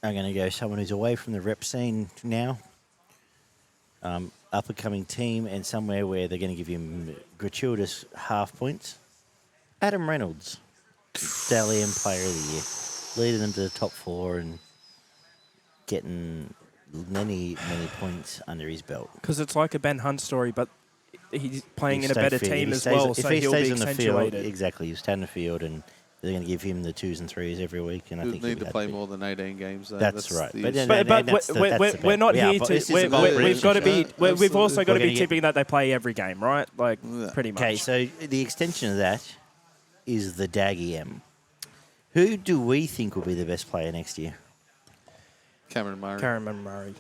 A: I'm going to go someone who's away from the rep scene now. Up-and-coming team, and somewhere where they're going to give him gratuitous half points. Adam Reynolds. Dally M Player of the Year, leading them to the top 4 and getting many points under his belt.
C: Because it's like a Ben Hunt story, but he's playing in a better team as well, so he'll be accentuated.
A: Exactly, he'll stay on the field, and they're going to give him the 2s and 3s every week. And I think
B: need to play more than 18 games. Though.
A: That's right.
C: But we're not here to. We've got to be. We've also got to be tipping that they play every game, right? Like pretty much.
A: Okay, so the extension of that is the Daggy M. Who do we think will be the best player next year?
B: Cameron
C: Murray.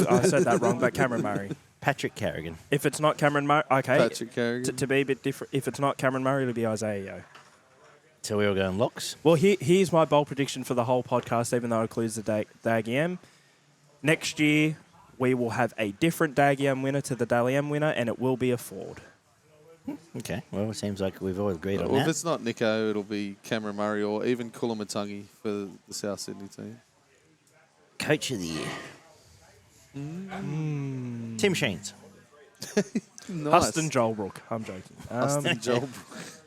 C: I said that wrong, but Cameron Murray.
A: Patrick Carrigan.
C: If it's not Cameron Murray, okay.
B: Patrick Carrigan.
C: To be a bit different, if it's not Cameron Murray, it'll be Isaiah Yeo.
A: So we're all going locks?
C: Well, here's my bold prediction for the whole podcast, even though it includes the Daggy M. Next year, we will have a different Daggy M winner to the Dally M winner, and it will be a Ford.
A: Okay, well, it seems like we've all agreed on that.
B: Well, if it's not Nico, it'll be Cameron Murray or even Kulamatangi for the South Sydney team.
A: Coach of the Year. Tim Sheens.
B: Nice.
C: Huston Joelbrook. I'm joking.
B: Huston Joelbrook.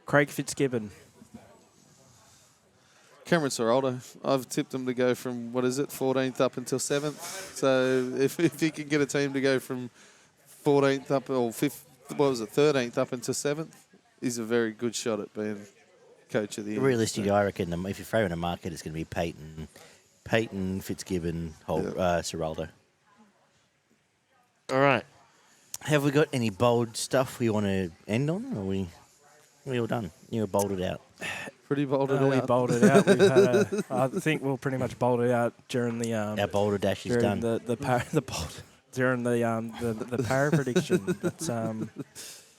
C: Craig Fitzgibbon.
B: Cameron Ciraldo. I've tipped him to go from, 14th up until 7th. So if he can get a team to go from 14th up, or 13th up until 7th, he's a very good shot at being coach of the year.
A: Realistically, I reckon if you're throwing a market, it's going to be Peyton, Fitzgibbon, Ciraldo. All right. Have we got any bold stuff we want to end on, or are we all done? You're bolded out.
B: Pretty bolded out.
C: We bolded out. We've had I think we'll pretty much bolded out during the
A: our boulder dash is done.
C: During the para prediction. That's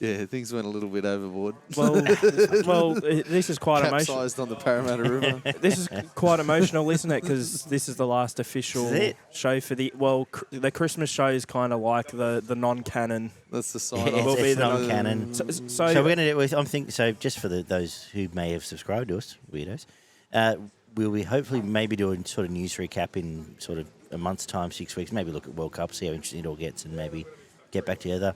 B: yeah, things went a little bit overboard.
C: Well, this is quite emotional.
B: Capsized on the Parramatta River.
C: This is quite emotional, isn't it? Because this is the last official show for the the Christmas show is kind of like the non-canon.
B: That's the sign.
A: Yeah,
B: off.
A: it's non-canon.
C: So
A: we're going to do. I'm thinking. So just for those who may have subscribed to us, weirdos, we'll be hopefully maybe doing sort of news recap in sort of a month's time, 6 weeks. Maybe look at World Cup, see how interesting it all gets, and maybe get back together.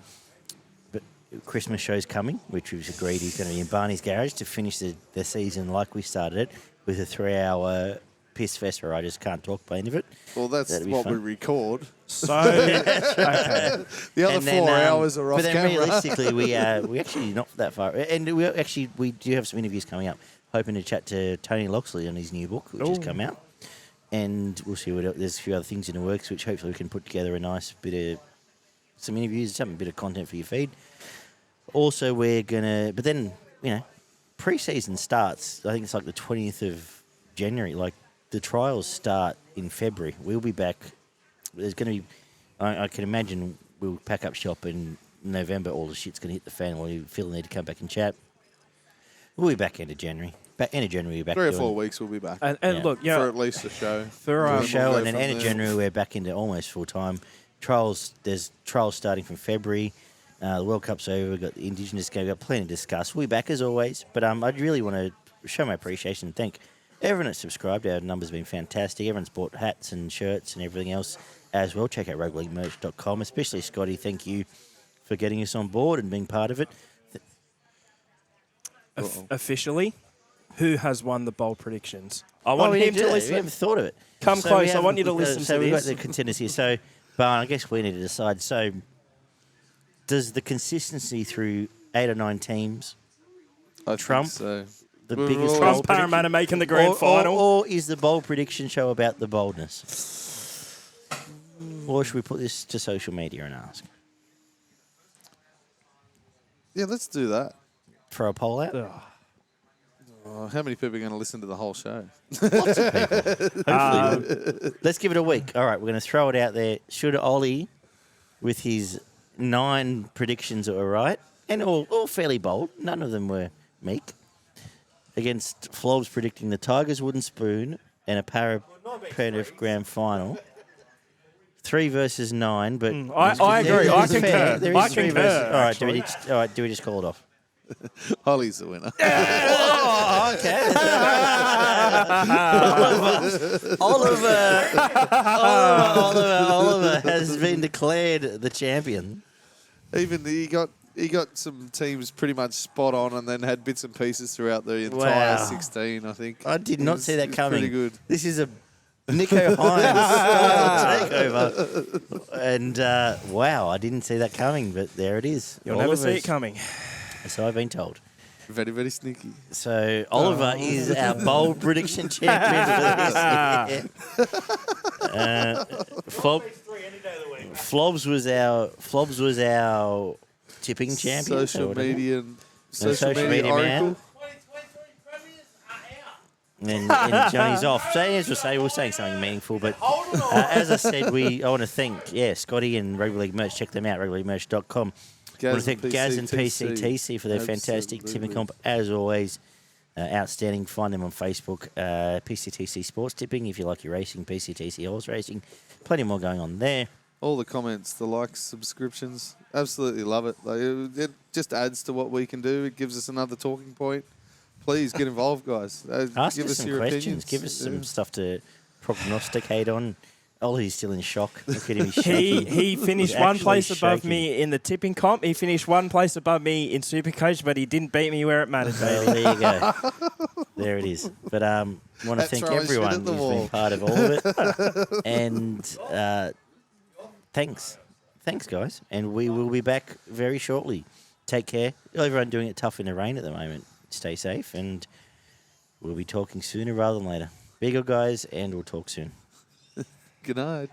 A: Christmas show's coming, which we've agreed he's going to be in Barney's garage to finish the season like we started it, with a 3-hour piss fest where I just can't talk by any of it.
B: Well, that's what we record.
C: So
B: the other 4 hours are off
A: but then
B: camera.
A: Realistically, we actually not that far, and we do have some interviews coming up. Hoping to chat to Tony Loxley on his new book, which has come out, and we'll see what else. There's a few other things in the works, which hopefully we can put together a nice bit of some interviews, a bit of content for your feed. Also, we're going to... But then, pre-season starts, I think it's like the 20th of January. Like, the trials start in February. We'll be back. There's going to be... I can imagine we'll pack up shop in November. All the shit's going to hit the fan. We'll feel the need to come back and chat. We'll be back end of January. End of January, we'll be back.
B: 3 or 4 weeks we'll be back.
C: And look,
B: for at least a show.
C: For
A: a show, and then end of January, we're back into almost full-time. There's trials starting from February. The World Cup's over. We've got the Indigenous game. We've got plenty to discuss. We'll be back as always. But I'd really want to show my appreciation and thank everyone that's subscribed. Our numbers have been fantastic. Everyone's bought hats and shirts and everything else as well. Check out rugbyleaguemerch.com, especially Scotty. Thank you for getting us on board and being part of it.
C: officially, who has won the bold predictions? I want
A: we
C: him
A: didn't do
C: to
A: that.
C: listen.
A: We haven't thought of it.
C: Come
A: So
C: close.
A: we
C: I want you to
A: haven't-
C: listen
A: so
C: to
A: we've
C: this.
A: got the contenders here. So, Barn, I guess we need to decide. So, does the consistency through 8 or 9 teams
B: I
A: Trump,
B: think so.
A: the
B: We're
A: biggest
B: all-
C: Trump's
A: bold
C: Parramatta making the grand
A: prediction,
C: final.
A: or is the bold prediction show about the boldness? Or should we put this to social media and ask?
B: Yeah, let's do that.
A: Throw a poll out?
C: Ugh.
B: Oh, how many people are going to listen to the whole show?
A: Lots of people. Hopefully. Let's give it a week. All right, we're going to throw it out there. Should Oli, with his 9 predictions that were right, and all fairly bold, none of them were meek, against Flobs predicting the Tigers wooden spoon and a Penrith grand final. 3 versus 9, but
C: I agree. I
A: There is
C: concur.
A: there
C: I
A: is 3
C: concur,
A: versus-
C: actually.
A: all right, do we just call it off?
B: Ollie's the winner.
A: Oh, okay. Oliver has been declared the champion.
B: Even he got some teams pretty much spot on, and then had bits and pieces throughout the entire
A: Wow.
B: 16. I think
A: I did not see that
B: It's
A: coming.
B: Pretty good.
A: This is a Nico Hines takeover. And wow, I didn't see that coming, but there it is.
C: You'll never see
A: Oliver's-
C: it coming.
A: So I've been told.
B: Very, very sneaky.
A: So Oliver is our bold prediction champion for this year. Flobs was our tipping champion.
B: Social media
A: man.
B: oracle.
A: And Johnny's off. So as we're saying something meaningful, but as I said, I want to thank Scotty and Rugby League Merch. Check them out, rugbyleaguemerch.com. I want to thank Gaz and PCTC for their fantastic tipping comp, as always. Outstanding. Find them on Facebook. PCTC Sports Tipping if you like your racing. PCTC Horse Racing. Plenty more going on there.
B: All the comments, the likes, subscriptions, absolutely love it. Like, it just adds to what we can do. It gives us another talking point. Please get involved, guys.
A: Ask
B: give
A: us
B: us
A: some
B: your
A: questions.
B: opinions.
A: Give us some
B: Yeah.
A: stuff to prognosticate on. Ollie's still in shock. Look at him. He's shaking.
C: He finished
A: He's
C: one
A: actually
C: place above
A: shaking.
C: me in the tipping comp. He finished one place above me in Supercoach, but he didn't beat me where it mattered,
A: Well,
C: baby.
A: there you go. There it is. But want to
B: That's
A: thank
B: throwing shit
A: everyone
B: at
A: who's
B: the
A: been
B: wall.
A: part of all of it. And thanks. Thanks, guys. And we will be back very shortly. Take care. Everyone doing it tough in the rain at the moment. Stay safe, and we'll be talking sooner rather than later. Be good, guys, and we'll talk soon.
B: Good night.